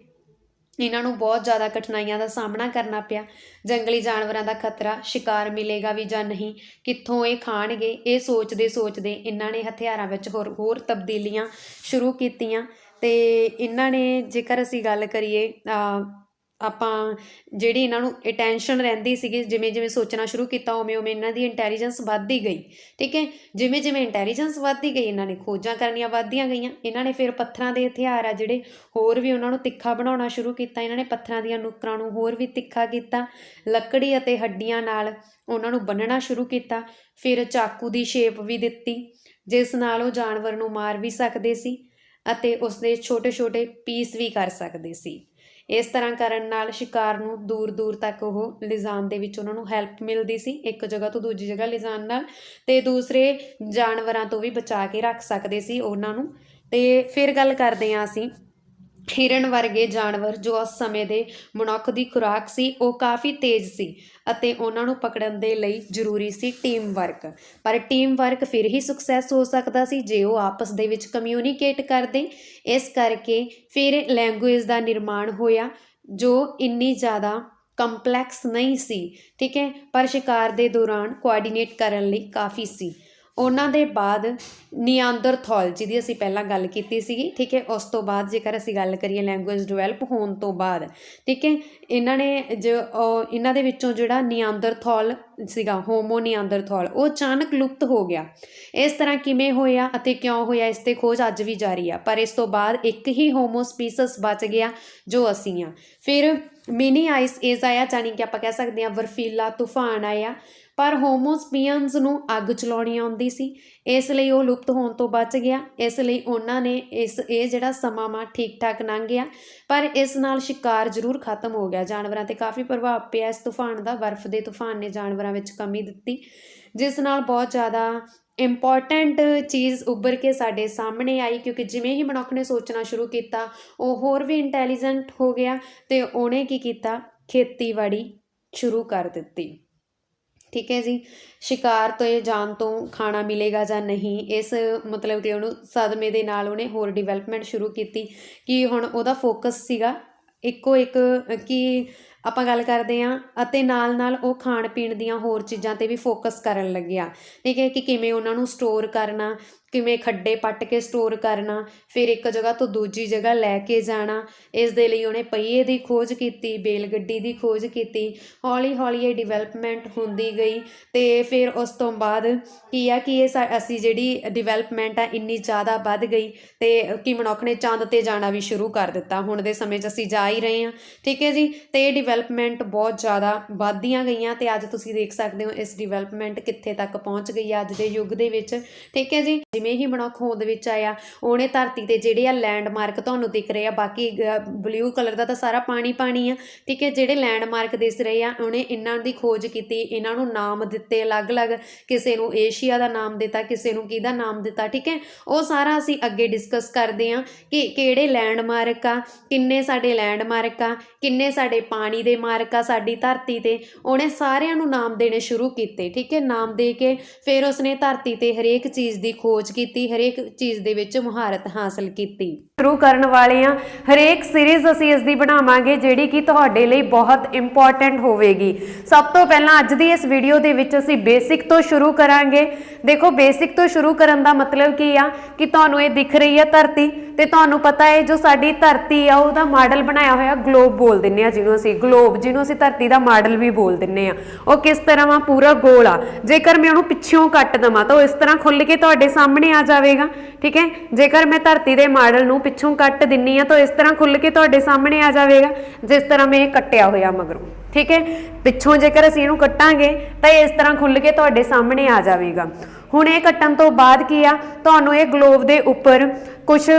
ਇਹਨਾਂ ਨੂੰ ਬਹੁਤ ਜ਼ਿਆਦਾ ਕਠਿਨਾਈਆਂ ਦਾ ਸਾਹਮਣਾ ਕਰਨਾ ਪਿਆ। ਜੰਗਲੀ ਜਾਨਵਰਾਂ ਦਾ ਖਤਰਾ, ਸ਼ਿਕਾਰ ਮਿਲੇਗਾ ਵੀ ਜਾਂ ਨਹੀਂ, ਕਿੱਥੋਂ ਇਹ ਖਾਣਗੇ, ਇਹ ਸੋਚਦੇ ਇਹਨਾਂ ਨੇ ਹਥਿਆਰਾਂ ਵਿੱਚ ਹੋਰ ਤਬਦੀਲੀਆਂ ਸ਼ੁਰੂ ਕੀਤੀਆਂ। ਅਤੇ ਇਹਨਾਂ ਨੇ, ਜੇਕਰ ਅਸੀਂ ਗੱਲ ਕਰੀਏ ਆਪਾਂ ਜਿਹੜੀ ਇਹਨਾਂ ਨੂੰ ਟੈਨਸ਼ਨ ਰਹਿੰਦੀ ਸੀਗੀ, ਜਿਵੇਂ ਸੋਚਣਾ ਸ਼ੁਰੂ ਕੀਤਾ ਉਵੇਂ ਇਹਨਾਂ ਦੀ ਇੰਟੈਲੀਜੈਂਸ ਵੱਧਦੀ ਗਈ। ਠੀਕ ਹੈ। ਜਿਵੇਂ ਇੰਟੈਲੀਜੈਂਸ ਵੱਧਦੀ ਗਈ, ਇਹਨਾਂ ਨੇ ਖੋਜਾਂ ਕਰਨੀਆਂ ਵੱਧਦੀਆਂ ਗਈਆਂ। ਇਹਨਾਂ ਨੇ ਫਿਰ ਪੱਥਰਾਂ ਦੇ ਹਥਿਆਰ ਆ ਜਿਹੜੇ ਹੋਰ ਵੀ ਉਹਨਾਂ ਨੂੰ ਤਿੱਖਾ ਬਣਾਉਣਾ ਸ਼ੁਰੂ ਕੀਤਾ। ਇਹਨਾਂ ਨੇ ਪੱਥਰਾਂ ਦੀਆਂ ਨੁੱਕਰਾਂ ਨੂੰ ਹੋਰ ਵੀ ਤਿੱਖਾ ਕੀਤਾ, ਲੱਕੜੀ ਅਤੇ ਹੱਡੀਆਂ ਨਾਲ ਉਹਨਾਂ ਨੂੰ ਬੰਨ੍ਹਣਾ ਸ਼ੁਰੂ ਕੀਤਾ। ਫਿਰ ਚਾਕੂ ਦੀ ਸ਼ੇਪ ਵੀ ਦਿੱਤੀ, ਜਿਸ ਨਾਲ ਉਹ ਜਾਨਵਰ ਨੂੰ ਮਾਰ ਵੀ ਸਕਦੇ ਸੀ ਅਤੇ ਉਸਦੇ ਛੋਟੇ ਪੀਸ ਵੀ ਕਰ ਸਕਦੇ ਸੀ। ਇਸ ਤਰ੍ਹਾਂ ਕਰਨ ਨਾਲ ਸ਼ਿਕਾਰ ਨੂੰ ਦੂਰ ਤੱਕ ਉਹ ਲਿਜਾਣ ਦੇ ਵਿੱਚ ਉਹਨਾਂ ਨੂੰ ਹੈਲਪ ਮਿਲਦੀ ਸੀ, ਇੱਕ ਜਗ੍ਹਾ ਤੋਂ ਦੂਜੀ ਜਗ੍ਹਾ ਲਿਜਾਣ ਨਾਲ, ਅਤੇ ਦੂਸਰੇ ਜਾਨਵਰਾਂ ਤੋਂ ਵੀ ਬਚਾ ਕੇ ਰੱਖ ਸਕਦੇ ਸੀ ਉਹਨਾਂ ਨੂੰ। ਅਤੇ ਫਿਰ ਗੱਲ ਕਰਦੇ ਹਾਂ ਅਸੀਂ ਹਿਰਨ ਵਰਗੇ ਜਾਨਵਰ, ਜੋ ਉਸ ਸਮੇਂ ਦੇ ਮਨੁੱਖ ਦੀ ਖੁਰਾਕ ਸੀ, ਉਹ ਕਾਫੀ ਤੇਜ਼ ਸੀ ਅਤੇ ਉਹਨਾਂ ਨੂੰ ਪਕੜਨ ਦੇ ਲਈ ਜ਼ਰੂਰੀ ਸੀ ਟੀਮ ਵਰਕ। ਪਰ ਟੀਮ ਵਰਕ ਫਿਰ ਹੀ ਸਕਸੈਸ ਹੋ ਸਕਦਾ ਸੀ ਜੇ ਉਹ ਆਪਸ ਦੇ ਵਿੱਚ ਕਮਿਊਨੀਕੇਟ ਕਰਦੇ। ਇਸ ਕਰਕੇ ਫਿਰ ਲੈਂਗੁਏਜ ਦਾ ਨਿਰਮਾਣ ਹੋਇਆ, ਜੋ ਇੰਨੀ ਜ਼ਿਆਦਾ ਕੰਪਲੈਕਸ ਨਹੀਂ ਸੀ। ਠੀਕ ਹੈ। ਪਰ ਸ਼ਿਕਾਰ ਦੇ ਦੌਰਾਨ ਕੋਆਰਡੀਨੇਟ ਕਰਨ ਲਈ ਕਾਫੀ ਸੀ। ਉਹਨਾਂ ਦੇ ਬਾਅਦ ਨਿਆਂਦਰਥੌਲ, ਜਿਹਦੀ ਅਸੀਂ ਪਹਿਲਾਂ ਗੱਲ ਕੀਤੀ ਸੀਗੀ। ਠੀਕ ਹੈ। ਉਸ ਤੋਂ ਬਾਅਦ ਜੇਕਰ ਅਸੀਂ ਗੱਲ ਕਰੀਏ ਲੈਂਗੁਏਜ ਡਿਵੈਲਪ ਹੋਣ ਤੋਂ ਬਾਅਦ, ਠੀਕ ਹੈ, ਇਹਨਾਂ ਦੇ ਵਿੱਚੋਂ ਜਿਹੜਾ ਨਿਆਂਦਰਥੌਲ ਸੀਗਾ, ਹੋਮੋ ਨਿਆਂਦਰਥੌਲ, ਉਹ ਅਚਾਨਕ ਲੁਪਤ ਹੋ ਗਿਆ। ਇਸ ਤਰ੍ਹਾਂ ਕਿਵੇਂ ਹੋਇਆ ਅਤੇ ਕਿਉਂ ਹੋਇਆ, ਇਸ 'ਤੇ ਖੋਜ ਅੱਜ ਵੀ ਜਾਰੀ ਆ। ਪਰ ਇਸ ਤੋਂ ਬਾਅਦ ਇੱਕ ਹੀ ਹੋਮੋ ਸਪੀਸੀਸ ਬਚ ਗਿਆ, ਜੋ ਅਸੀਂ ਹਾਂ। ਫਿਰ ਮਿਨੀ ਆਈਸ ਏਜ ਆਇਆ, ਜਾਣੀ ਕਿ ਆਪਾਂ ਕਹਿ ਸਕਦੇ ਹਾਂ ਬਰਫੀਲਾ ਤੂਫਾਨ ਆਇਆ। ਪਰ ਹੋਮੋ ਸਪੀਅਨਸ ਨੂੰ ਅੱਗ ਚਲਾਉਣੀ ਆਉਂਦੀ ਸੀ, ਇਸ ਲਈ ਉਹ ਲੁਪਤ ਹੋਣ ਤੋਂ ਬਚ ਗਿਆ। ਇਸ ਲਈ ਉਹਨਾਂ ਨੇ ਇਹ ਜਿਹੜਾ ਸਮਾਂ ਠੀਕ ਠਾਕ ਲੰਘ ਗਿਆ, ਪਰ ਇਸ ਨਾਲ ਸ਼ਿਕਾਰ ਜ਼ਰੂਰ ਖਤਮ ਹੋ ਗਿਆ। ਜਾਨਵਰਾਂ 'ਤੇ ਕਾਫੀ ਪ੍ਰਭਾਵ ਪਿਆ ਇਸ ਤੂਫਾਨ ਦਾ। ਬਰਫ਼ ਦੇ ਤੂਫਾਨ ਨੇ ਜਾਨਵਰਾਂ ਵਿੱਚ ਕਮੀ ਦਿੱਤੀ, ਜਿਸ ਨਾਲ ਬਹੁਤ ਜ਼ਿਆਦਾ ਇੰਪੋਰਟੈਂਟ ਚੀਜ਼ ਉੱਭਰ ਕੇ ਸਾਡੇ ਸਾਹਮਣੇ ਆਈ। ਕਿਉਂਕਿ ਜਿਵੇਂ ਹੀ ਮਨੁੱਖ ਨੇ ਸੋਚਣਾ ਸ਼ੁਰੂ ਕੀਤਾ, ਉਹ ਹੋਰ ਵੀ ਇੰਟੈਲੀਜੈਂਟ ਹੋ ਗਿਆ ਅਤੇ ਉਹਨੇ ਕੀ ਕੀਤਾ, ਖੇਤੀਬਾੜੀ ਸ਼ੁਰੂ ਕਰ ਦਿੱਤੀ। ਠੀਕ ਹੈ ਜੀ। ਸ਼ਿਕਾਰ ਤੋਂ ਜਾਣ ਤੋਂ ਖਾਣਾ ਮਿਲੇਗਾ ਜਾਂ ਨਹੀਂ, ਇਸ ਮਤਲਬ ਕਿ ਉਹਨੂੰ ਸਦਮੇ ਦੇ ਨਾਲ ਉਹਨੇ ਹੋਰ ਡਿਵੈਲਪਮੈਂਟ ਸ਼ੁਰੂ ਕੀਤੀ ਕਿ ਹੁਣ ਉਹਦਾ ਫੋਕਸ ਸੀਗਾ ਇੱਕੋ ਇੱਕ ਕਿ ਆਪਾਂ ਗੱਲ ਕਰਦੇ ਹਾਂ, ਅਤੇ ਨਾਲ ਨਾਲ ਉਹ ਖਾਣ ਪੀਣ ਦੀਆਂ ਹੋਰ ਚੀਜ਼ਾਂ 'ਤੇ ਵੀ ਫੋਕਸ ਕਰਨ ਲੱਗਿਆ। ਠੀਕ ਹੈ ਕਿ ਕਿਵੇਂ ਉਹਨਾਂ ਨੂੰ ਸਟੋਰ ਕਰਨਾ, ਕਿਵੇਂ ਖੱਡੇ ਪੱਟ ਕੇ ਸਟੋਰ ਕਰਨਾ, ਫਿਰ ਇੱਕ ਜਗ੍ਹਾ ਤੋਂ ਦੂਜੀ ਜਗ੍ਹਾ ਲੈ ਕੇ ਜਾਣਾ। ਇਸ ਦੇ ਲਈ ਉਹਨੇ ਪਹੀਏ ਦੀ ਖੋਜ ਕੀਤੀ, ਬੇਲ ਗੱਡੀ ਦੀ ਖੋਜ ਕੀਤੀ। ਹੌਲੀ ਹੌਲੀ ਇਹ ਡਿਵੈਲਪਮੈਂਟ ਹੁੰਦੀ ਗਈ ਅਤੇ ਫਿਰ ਉਸ ਤੋਂ ਬਾਅਦ ਕੀ ਆ ਕਿ ਅਸੀਂ ਜਿਹੜੀ ਡਿਵੈਲਪਮੈਂਟ ਆ ਇੰਨੀ ਜ਼ਿਆਦਾ ਵੱਧ ਗਈ ਅਤੇ ਕਿ ਮਨੁੱਖ ਨੇ ਚੰਦ 'ਤੇ ਜਾਣਾ ਵੀ ਸ਼ੁਰੂ ਕਰ ਦਿੱਤਾ। ਹੁਣ ਦੇ ਸਮੇਂ 'ਚ ਅਸੀਂ ਜਾ ਹੀ ਰਹੇ ਹਾਂ। ਠੀਕ ਹੈ ਜੀ। ਅਤੇ ਇਹ ਡਿਵੈਲਪਮੈਂਟ ਬਹੁਤ ਜ਼ਿਆਦਾ ਵੱਧਦੀਆਂ ਗਈਆਂ ਅਤੇ ਅੱਜ ਤੁਸੀਂ ਦੇਖ ਸਕਦੇ ਹੋ ਇਸ ਡਿਵੈਲਪਮੈਂਟ ਕਿੱਥੇ ਤੱਕ ਪਹੁੰਚ ਗਈ ਆ ਅੱਜ ਦੇ ਯੁੱਗ ਦੇ ਵਿੱਚ। ਠੀਕ ਹੈ ਜੀ। ਜਿਵੇਂ ਹੀ ਮਨੁੱਖ ਹੋਂਦ ਵਿੱਚ ਆਇਆ, ਉਹਨੇ ਧਰਤੀ 'ਤੇ ਜਿਹੜੇ ਆ ਲੈਂਡਮਾਰਕ ਤੁਹਾਨੂੰ ਦਿਖ ਰਹੇ ਆ, ਬਾਕੀ ਬਲੂ ਕਲਰ ਦਾ ਤਾਂ ਸਾਰਾ ਪਾਣੀ ਪਾਣੀ ਆ। ਠੀਕ ਹੈ। ਜਿਹੜੇ ਲੈਂਡਮਾਰਕ ਦਿਸ ਰਹੇ ਆ, ਉਹਨੇ ਇਹਨਾਂ ਦੀ ਖੋਜ ਕੀਤੀ, ਇਹਨਾਂ ਨੂੰ ਨਾਮ ਦਿੱਤੇ ਅਲੱਗ-ਅਲੱਗ। ਕਿਸੇ ਨੂੰ ਏਸ਼ੀਆ ਦਾ ਨਾਮ ਦਿੱਤਾ, ਕਿਸੇ ਨੂੰ ਕਿਹਦਾ ਨਾਮ ਦਿੱਤਾ। ਠੀਕ ਹੈ। ਉਹ ਸਾਰਾ ਅਸੀਂ ਅੱਗੇ ਡਿਸਕਸ ਕਰਦੇ ਹਾਂ ਕਿ ਕਿਹੜੇ ਲੈਂਡਮਾਰਕ ਆ, ਕਿੰਨੇ ਸਾਡੇ ਲੈਂਡਮਾਰਕ ਆ, ਕਿੰਨੇ ਸਾਡੇ ਪਾਣੀ ਦੇ ਮਾਰਕ ਆ ਸਾਡੀ ਧਰਤੀ 'ਤੇ। ਉਹਨੇ ਸਾਰਿਆਂ ਨੂੰ ਨਾਮ ਦੇਣੇ ਸ਼ੁਰੂ ਕੀਤੇ। ਠੀਕ ਹੈ। ਨਾਮ ਦੇ ਕੇ ਫਿਰ ਉਸਨੇ ਧਰਤੀ 'ਤੇ ਹਰੇਕ ਚੀਜ਼ ਦੀ ਖੋਜ ਕੀਤੀ, ਹਰੇਕ ਚੀਜ਼ ਦੇ ਵਿੱਚ ਮੁਹਾਰਤ ਹਾਸਲ ਕੀਤੀ। ਸ਼ੁਰੂ ਕਰਨ ਵਾਲੇ ਹਾਂ, ਹਰੇਕ ਸੀਰੀਜ਼ ਅਸੀਂ ਇਸ ਦੀ ਬਣਾਵਾਂਗੇ ਜਿਹੜੀ ਕਿ ਤੁਹਾਡੇ ਲਈ ਬਹੁਤ ਇੰਪੋਰਟੈਂਟ ਹੋਵੇਗੀ। ਸਭ ਤੋਂ ਪਹਿਲਾਂ ਅੱਜ ਦੀ ਇਸ ਵੀਡੀਓ ਦੇ ਵਿੱਚ ਅਸੀਂ ਬੇਸਿਕ ਤੋਂ ਸ਼ੁਰੂ ਕਰਾਂਗੇ। ਦੇਖੋ, ਬੇਸਿਕ ਤੋਂ ਸ਼ੁਰੂ ਕਰਨ ਦਾ ਮਤਲਬ ਕੀ ਆ ਕਿ ਤੁਹਾਨੂੰ ਇਹ ਦਿਖ ਰਹੀ ਹੈ ਧਰਤੀ, ਤੇ ਤੁਹਾਨੂੰ ਪਤਾ ਹੈ ਜੋ ਸਾਡੀ ਧਰਤੀ ਆ ਉਹਦਾ ਮਾਡਲ ਬਣਾਇਆ ਹੋਇਆ ਗਲੋਬ ਬੋਲ ਦਿੰਦੇ ਆ, ਜਿਹਨੂੰ ਅਸੀਂ ਗਲੋਬ, ਜਿਹਨੂੰ ਅਸੀਂ ਧਰਤੀ ਦਾ ਮਾਡਲ ਵੀ ਬੋਲ ਦਿੰਦੇ ਆ। ਉਹ ਕਿਸ ਤਰ੍ਹਾਂ ਵਾ? ਪੂਰਾ ਗੋਲ ਆ। ਜੇਕਰ ਮੈਂ ਉਹਨੂੰ ਪਿੱਛੋਂ ਕੱਟ ਦੇਵਾਂ ਤਾਂ ਉਹ ਇਸ ਤਰ੍ਹਾਂ ਖੁੱਲ ਕੇ ਤੁਹਾਡੇ ਸਾਹਮਣੇ ਆ ਜਾਵੇਗਾ। ਠੀਕ ਹੈ। ਜੇਕਰ ਮੈਂ ਧਰਤੀ ਦੇ ਮਾਡਲ ਨੂੰ ਪਿੱਛੋਂ ਕੱਟ ਦਿੰਨੀ ਆ ਤਾਂ ਇਸ ਤਰ੍ਹਾਂ ਖੁੱਲ ਕੇ ਤੁਹਾਡੇ ਸਾਹਮਣੇ ਆ ਜਾਵੇਗਾ, ਜਿਸ ਤਰ੍ਹਾਂ ਮੈਂ ਇਹ ਕੱਟਿਆ ਹੋਇਆ ਮਗਰੋਂ। ਠੀਕ ਹੈ। ਪਿੱਛੋਂ ਜੇਕਰ ਅਸੀਂ ਇਹਨੂੰ ਕੱਟਾਂਗੇ ਤਾਂ ਇਸ ਤਰ੍ਹਾਂ ਖੁੱਲ ਕੇ ਤੁਹਾਡੇ ਸਾਹਮਣੇ ਆ ਜਾਵੇਗਾ। ਹੁਣ ਇਹ ਕੱਟਣ ਤੋਂ ਬਾਅਦ ਕੀ ਆ, ਤੁਹਾਨੂੰ ਇਹ ਗਲੋਬ ਦੇ ਉੱਪਰ ਕੁਝ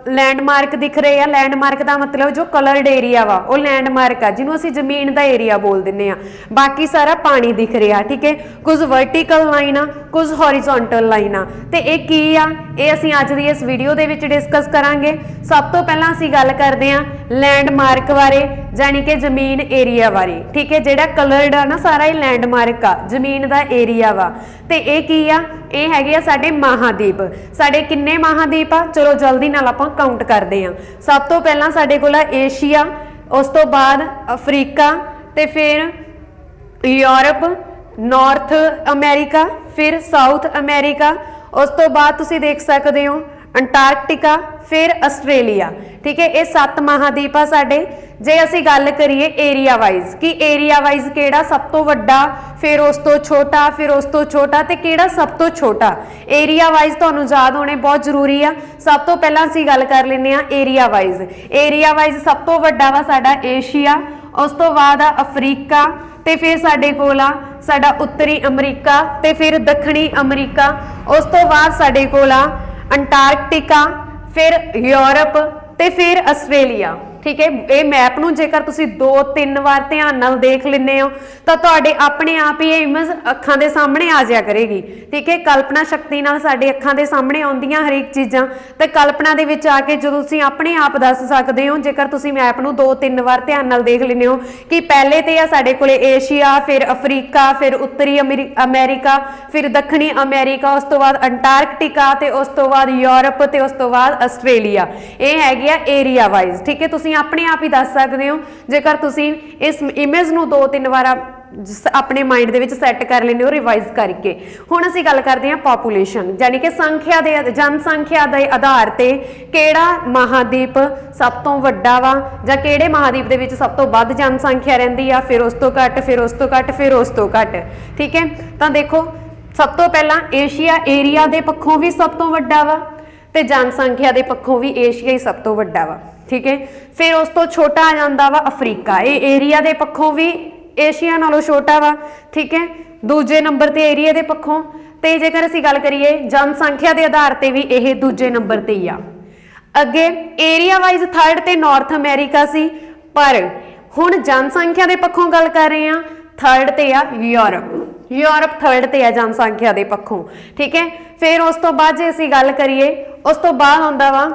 ਲੈਂਡਮਾਰਕ ਦਿਖ ਰਹੇ ਆ। ਲੈਂਡਮਾਰਕ ਦਾ ਮਤਲਬ ਜੋ ਕਲਰਡ ਏਰੀਆ ਵਾ ਉਹ ਲੈਂਡਮਾਰਕ ਆ, ਜਿਹਨੂੰ ਅਸੀਂ ਜ਼ਮੀਨ ਦਾ ਏਰੀਆ ਬੋਲ ਦਿੰਦੇ ਆ। ਬਾਕੀ ਸਾਰਾ ਪਾਣੀ ਦਿਖ ਰਿਹਾ। ਠੀਕ ਹੈ। ਕੁਝ ਵਰਟੀਕਲ ਲਾਈਨ ਆ, ਕੁਝ ਹੌਰੀਜ਼ੌਂਟਲ ਲਾਈਨ ਆ। ਤੇ ਇਹ ਕੀ ਆ, ਇਹ ਅਸੀਂ ਅੱਜ ਦੀ ਇਸ ਵੀਡੀਓ ਦੇ ਵਿੱਚ ਡਿਸਕਸ ਕਰਾਂਗੇ। ਸਭ ਤੋਂ ਪਹਿਲਾਂ ਅਸੀਂ ਗੱਲ ਕਰਦੇ ਹਾਂ ਲੈਂਡਮਾਰਕ ਬਾਰੇ, ਜਾਣੀ ਕਿ ਜ਼ਮੀਨ ਏਰੀਆ ਬਾਰੇ। ਠੀਕ ਹੈ। ਜਿਹੜਾ ਕਲਰਡ ਆ ਨਾ ਸਾਰਾ ਇਹ ਲੈਂਡਮਾਰਕ ਆ, ਜ਼ਮੀਨ ਦਾ ਏਰੀਆ ਵਾ। ਤੇ ਇਹ ਕੀ ਆ? ਇਹ ਹੈਗੇ ਆ ਸਾਡੇ ਮਹਾਦੀਪ। ਸਾਡੇ ਕਿੰਨੇ ਮਹਾਦੀਪ ਆ? ਚਲੋ ਜਲਦੀ ਨਾਲ ਆਪਾਂ ਕਾਊਂਟ ਕਰਦੇ ਹਾਂ। ਸਭ ਤੋਂ ਪਹਿਲਾਂ ਸਾਡੇ ਕੋਲ ਆ ਏਸ਼ੀਆ, ਉਸ ਤੋਂ ਬਾਅਦ ਅਫਰੀਕਾ, ਤੇ ਫਿਰ ਯੂਰਪ, ਨਾਰਥ ਅਮਰੀਕਾ, ਫਿਰ ਸਾਊਥ ਅਮਰੀਕਾ, ਉਸ ਤੋਂ ਬਾਅਦ ਤੁਸੀਂ ਦੇਖ ਸਕਦੇ ਹੋ ਅੰਟਾਰਕਟਿਕਾ, ਫਿਰ ਆਸਟ੍ਰੇਲੀਆ। ਠੀਕ ਹੈ। ਇਹ 7 ਮਹਾਦੀਪ ਆ ਸਾਡੇ। ਜੇ ਅਸੀਂ ਗੱਲ ਕਰੀਏ ਏਰੀਆ ਵਾਈਜ਼ ਕਿ ਏਰੀਆ ਵਾਈਜ਼ ਕਿਹੜਾ ਸਭ ਤੋਂ ਵੱਡਾ, ਫਿਰ ਉਸ ਤੋਂ ਛੋਟਾ, ਫਿਰ ਉਸ ਤੋਂ ਛੋਟਾ, ਤੇ ਕਿਹੜਾ ਸਭ ਤੋਂ ਛੋਟਾ, ਏਰੀਆ ਵਾਈਜ਼ ਤੁਹਾਨੂੰ ਯਾਦ ਹੋਣੇ ਬਹੁਤ ਜ਼ਰੂਰੀ ਆ। ਸਭ ਤੋਂ ਪਹਿਲਾਂ ਅਸੀਂ ਗੱਲ ਕਰ ਲੈਂਦੇ ਆ ਏਰੀਆ ਵਾਈਜ਼। ਏਰੀਆ ਵਾਈਜ਼ ਸਭ ਤੋਂ ਵੱਡਾ ਵਾ ਸਾਡਾ ਏਸ਼ੀਆ, ਉਸ ਤੋਂ ਬਾਅਦ ਆ ਅਫਰੀਕਾ, ਤੇ ਫਿਰ ਸਾਡੇ ਕੋਲ ਆ ਸਾਡਾ ਉੱਤਰੀ ਅਮਰੀਕਾ, ਤੇ ਫਿਰ ਦੱਖਣੀ ਅਮਰੀਕਾ, ਉਸ ਤੋਂ ਬਾਅਦ ਸਾਡੇ ਕੋਲ ਆ ਅੰਟਾਰਕਟਿਕਾ, ਫਿਰ ਯੂਰਪ, ਤੇ ਫਿਰ ਆਸਟ੍ਰੇਲੀਆ। ਠੀਕ ਹੈ। ਇਹ ਮੈਪ ਨੂੰ ਜੇਕਰ ਤੁਸੀਂ 2-3 ਵਾਰ ਧਿਆਨ ਨਾਲ ਦੇਖ ਲੈਂਦੇ ਹੋ ਤਾਂ ਤੁਹਾਡੇ ਆਪਣੇ ਆਪ ਹੀ ਇਹ ਇਮੇਜ ਅੱਖਾਂ ਦੇ ਸਾਹਮਣੇ ਆ ਜਾਇਆ ਕਰੇਗੀ। ਠੀਕ ਹੈ। ਕਲਪਨਾ ਸ਼ਕਤੀ ਨਾਲ ਸਾਡੇ ਅੱਖਾਂ ਦੇ ਸਾਹਮਣੇ ਆਉਂਦੀਆਂ ਹਰੇਕ ਚੀਜ਼ਾਂ, ਤੇ ਕਲਪਨਾ ਦੇ ਵਿੱਚ ਆ ਕੇ ਜਦੋਂ ਤੁਸੀਂ ਆਪਣੇ ਆਪ ਦੱਸ ਸਕਦੇ ਹੋ ਜੇਕਰ ਤੁਸੀਂ ਮੈਪ ਨੂੰ 2-3 ਵਾਰ ਧਿਆਨ ਨਾਲ ਦੇਖ ਲੈਂਦੇ ਹੋ ਕਿ ਪਹਿਲੇ ਤੇ ਆ ਸਾਡੇ ਕੋਲੇ ਏਸ਼ੀਆ, ਫਿਰ ਅਫਰੀਕਾ, ਫਿਰ ਉੱਤਰੀ ਅਮਰੀਕਾ, ਫਿਰ ਦੱਖਣੀ ਅਮਰੀਕਾ, ਉਸ ਤੋਂ ਬਾਅਦ ਅੰਟਾਰਕਟਿਕਾ, ਤੇ ਉਸ ਤੋਂ ਬਾਅਦ ਯੂਰਪ, ਤੇ ਉਸ ਤੋਂ ਬਾਅਦ ਆਸਟ੍ਰੇਲੀਆ। ਇਹ ਹੈਗੇ ਆ ਏਰੀਆ ਵਾਈਜ਼। ਠੀਕ ਹੈ। ਤੁਸੀਂ ਆਪਣੇ ਆਪ ਹੀ ਦੱਸ ਸਕਦੇ ਹੋ ਜੇਕਰ ਤੁਸੀਂ ਇਸ ਇਮੇਜ ਨੂੰ 2-3 ਵਾਰ ਆਪਣੇ ਮਾਈਂਡ ਦੇ ਵਿੱਚ ਸੈੱਟ ਕਰ ਲੈਂਦੇ ਹੋ ਰਿਵਾਈਜ਼ ਕਰਕੇ। ਹੁਣ ਅਸੀਂ ਗੱਲ ਕਰਦੇ ਹਾਂ ਪੋਪੂਲੇਸ਼ਨ, ਯਾਨੀ ਕਿ ਸੰਖਿਆ ਦੇ, ਜਨਸੰਖਿਆ ਦੇ ਆਧਾਰ ਤੇ ਕਿਹੜਾ ਮਹਾਦੀਪ ਸਭ ਤੋਂ ਵੱਡਾ ਵਾ, ਜਾਂ ਕਿਹੜੇ ਮਹਾਦੀਪ ਦੇ ਵਿੱਚ ਸਭ ਤੋਂ ਵੱਧ ਜਨਸੰਖਿਆ ਰਹਿੰਦੀ ਆ, ਫਿਰ ਉਸ ਤੋਂ ਘੱਟ, ਫਿਰ ਉਸ ਤੋਂ ਘੱਟ, ਫਿਰ ਉਸ ਤੋਂ ਘੱਟ। ਠੀਕ ਹੈ। ਤਾਂ ਦੇਖੋ, ਸਭ ਤੋਂ ਪਹਿਲਾਂ ਏਸ਼ੀਆ ਏਰੀਆ ਦੇ ਪੱਖੋਂ ਵੀ ਸਭ ਤੋਂ ਵੱਡਾ ਵਾ, ਤੇ ਜਨਸੰਖਿਆ ਦੇ ਪੱਖੋਂ ਵੀ ਏਸ਼ੀਆ ਹੀ ਸਭ ਤੋਂ ਵੱਡਾ ਵਾ। ਠੀਕ ਹੈ। ਫਿਰ ਉਸ ਤੋਂ ਛੋਟਾ ਆ ਜਾਂਦਾ ਵਾ ਅਫਰੀਕਾ। ਇਹ ਏਰੀਆ ਦੇ ਪੱਖੋਂ ਵੀ ਏਸ਼ੀਆ ਨਾਲੋਂ ਛੋਟਾ ਵਾ। ਠੀਕ ਹੈ। ਦੂਜੇ ਨੰਬਰ ਤੇ ਏਰੀਆ ਦੇ ਪੱਖੋਂ। ਤੇ ਜੇਕਰ ਅਸੀਂ ਗੱਲ ਕਰੀਏ ਜਨਸੰਖਿਆ ਦੇ ਆਧਾਰ ਤੇ ਵੀ ਇਹ ਦੂਜੇ ਨੰਬਰ ਤੇ ਹੀ ਆ। ਅੱਗੇ ਏਰੀਆ ਵਾਈਜ਼ 3rd ਤੇ ਨਾਰਥ ਅਮਰੀਕਾ ਸੀ, ਪਰ ਹੁਣ ਜਨਸੰਖਿਆ ਦੇ ਪੱਖੋਂ ਗੱਲ ਕਰ ਰਹੇ ਹਾਂ 3rd ਤੇ ਆ ਯੂਰਪ। ਯੂਰਪ 3rd ਤੇ ਆ ਜਨਸੰਖਿਆ ਦੇ ਪੱਖੋਂ। ਠੀਕ ਹੈ। ਫਿਰ ਉਸ ਤੋਂ ਬਾਅਦ ਜੇ ਅਸੀਂ ਗੱਲ ਕਰੀਏ, ਉਸ ਤੋਂ ਬਾਅਦ ਆਉਂਦਾ ਵਾ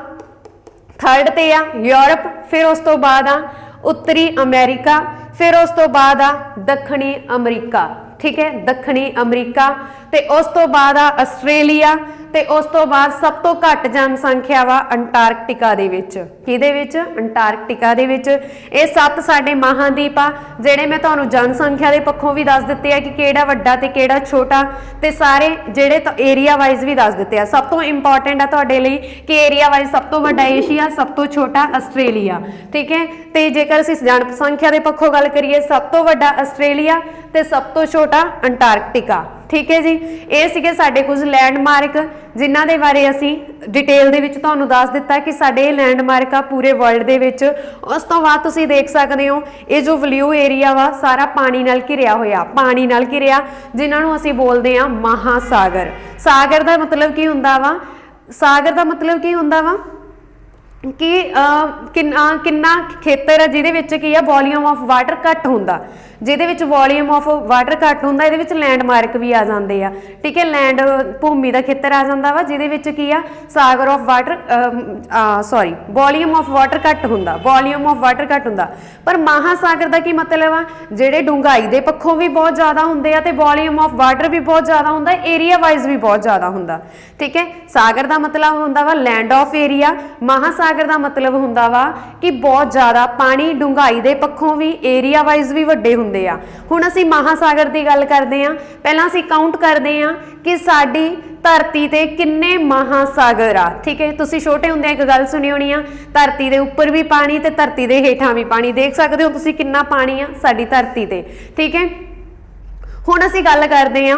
3rd ਤੇ ਆ ਯੂਰਪ, ਫਿਰ ਉਸ ਤੋਂ ਬਾਅਦ ਆ ਉੱਤਰੀ ਅਮਰੀਕਾ, ਫਿਰ ਉਸ ਤੋਂ ਬਾਅਦ ਆ ਦੱਖਣੀ ਅਮਰੀਕਾ। ठीक है, दक्षिणी अमरीका, ते उस तो बाद आ आस्ट्रेलिया, ਤੇ ਉਸ ਤੋਂ ਬਾਅਦ ਸਭ ਤੋਂ ਘੱਟ ਜਨਸੰਖਿਆ ਵਾ ਅੰਟਾਰਕਟਿਕਾ ਦੇ ਵਿੱਚ। ਕਿਹਦੇ ਵਿੱਚ? ਅੰਟਾਰਕਟਿਕਾ ਦੇ ਵਿੱਚ। ਇਹ 7 ਸਾਡੇ ਮਹਾਂਦੀਪ ਆ ਜਿਹੜੇ ਮੈਂ ਤੁਹਾਨੂੰ ਜਨਸੰਖਿਆ ਦੇ ਪੱਖੋਂ ਵੀ ਦੱਸ ਦਿੱਤੇ ਆ ਕਿ ਕਿਹੜਾ ਵੱਡਾ ਤੇ ਕਿਹੜਾ ਛੋਟਾ, ਤੇ ਸਾਰੇ ਜਿਹੜੇ ਏਰੀਆ ਵਾਈਜ਼ ਵੀ ਦੱਸ ਦਿੱਤੇ ਆ। ਸਭ ਤੋਂ ਇੰਪੋਰਟੈਂਟ ਆ ਤੁਹਾਡੇ ਲਈ ਕਿ ਏਰੀਆ ਵਾਈਜ਼ ਸਭ ਤੋਂ ਵੱਡਾ ਏਸ਼ੀਆ, ਸਭ ਤੋਂ ਛੋਟਾ ਆਸਟ੍ਰੇਲੀਆ, ਠੀਕ ਹੈ। ਤੇ ਜੇਕਰ ਅਸੀਂ ਜਨਸੰਖਿਆ ਦੇ ਪੱਖੋਂ ਗੱਲ ਕਰੀਏ, ਸਭ ਤੋਂ ਵੱਡਾ ਆਸਟ੍ਰੇਲੀਆ ਤੇ ਸਭ ਤੋਂ ਛੋਟਾ ਅੰਟਾਰਕਟਿਕਾ, ठीक है जी। ये सीगे साडे कुछ लैंडमार्क जिन्हां दे बारे असीं डिटेल दे विच तुहानूं दस दित्ता कि साडे लैंडमार्क आ पूरे वर्ल्ड दे विच। उस तो बाद तुसीं देख सकदे हो ये जो ब्लू एरिया वा सारा पानी नाल घिरिया होया, पानी नाल घिरिया, जिन्हां नूं असीं बोलदे आ महासागर। सागर दा मतलब की हुंदा वा? सागर दा मतलब की हुंदा वा कि किन्ना खेतर है जिहदे विच की आ वॉल्यूम ऑफ वाटर घट हुंदा, ਜਿਹਦੇ ਵਿੱਚ ਵੋਲੀਅਮ ਆਫ ਵਾਟਰ ਘੱਟ ਹੁੰਦਾ, ਇਹਦੇ ਵਿੱਚ ਲੈਂਡਮਾਰਕ ਵੀ ਆ ਜਾਂਦੇ ਆ, ਠੀਕ ਹੈ। ਲੈਂਡ ਭੂਮੀ ਦਾ ਖੇਤਰ ਆ ਜਾਂਦਾ ਵਾ ਜਿਹਦੇ ਵਿੱਚ ਕੀ ਆ ਸਾਗਰ of water volume of water ਘੱਟ ਹੁੰਦਾ, ਵੋਲੀਅਮ ਆਫ ਵਾਟਰ ਘੱਟ ਹੁੰਦਾ। ਪਰ ਮਹਾਸਾਗਰ ਦਾ ਕੀ ਮਤਲਬ ਆ? ਜਿਹੜੇ ਡੂੰਘਾਈ ਦੇ ਪੱਖੋਂ ਵੀ ਬਹੁਤ ਜ਼ਿਆਦਾ ਹੁੰਦੇ ਆ ਤੇ ਵੋਲੀਅਮ ਆਫ ਵਾਟਰ ਵੀ ਬਹੁਤ ਜ਼ਿਆਦਾ ਹੁੰਦਾ, ਏਰੀਆ ਵਾਈਜ਼ ਵੀ ਬਹੁਤ ਜ਼ਿਆਦਾ ਹੁੰਦਾ, ਠੀਕ ਹੈ। ਸਾਗਰ ਦਾ ਮਤਲਬ ਹੁੰਦਾ ਵਾ ਲੈਂਡ ਆਫ ਏਰੀਆ, ਮਹਾਸਾਗਰ ਦਾ ਮਤਲਬ ਹੁੰਦਾ ਵਾ ਕਿ ਬਹੁਤ ਜ਼ਿਆਦਾ ਪਾਣੀ ਡੂੰਘਾਈ ਦੇ ਪੱਖੋਂ ਵੀ ਏਰੀਆ ਵਾਈਜ਼ ਵੀ ਵੱਡੇ ਹੁੰਦੇ ਆ। ਹੁਣ ਅਸੀਂ ਮਹਾਸਾਗਰ ਦੀ ਗੱਲ ਕਰਦੇ ਆ, ਪਹਿਲਾਂ ਅਸੀਂ ਕਾਊਂਟ ਕਰਦੇ ਆ ਕਿ ਸਾਡੀ ਧਰਤੀ ਤੇ ਕਿੰਨੇ ਮਹਾਸਾਗਰ ਆ, ਠੀਕ ਹੈ। ਤੁਸੀਂ ਛੋਟੇ ਹੁੰਦੇ ਇੱਕ ਗੱਲ ਸੁਣੀ ਹੋਣੀ ਆ, ਧਰਤੀ ਦੇ ਉੱਪਰ ਵੀ ਪਾਣੀ ਤੇ ਧਰਤੀ ਦੇ ਹੇਠਾਂ ਵੀ ਪਾਣੀ। ਦੇਖ ਸਕਦੇ ਹੋ ਤੁਸੀਂ ਕਿੰਨਾ ਪਾਣੀ ਆ ਸਾਡੀ ਧਰਤੀ ਤੇ, ਠੀਕ ਹੈ। ਹੁਣ ਅਸੀਂ ਗੱਲ ਕਰਦੇ ਆ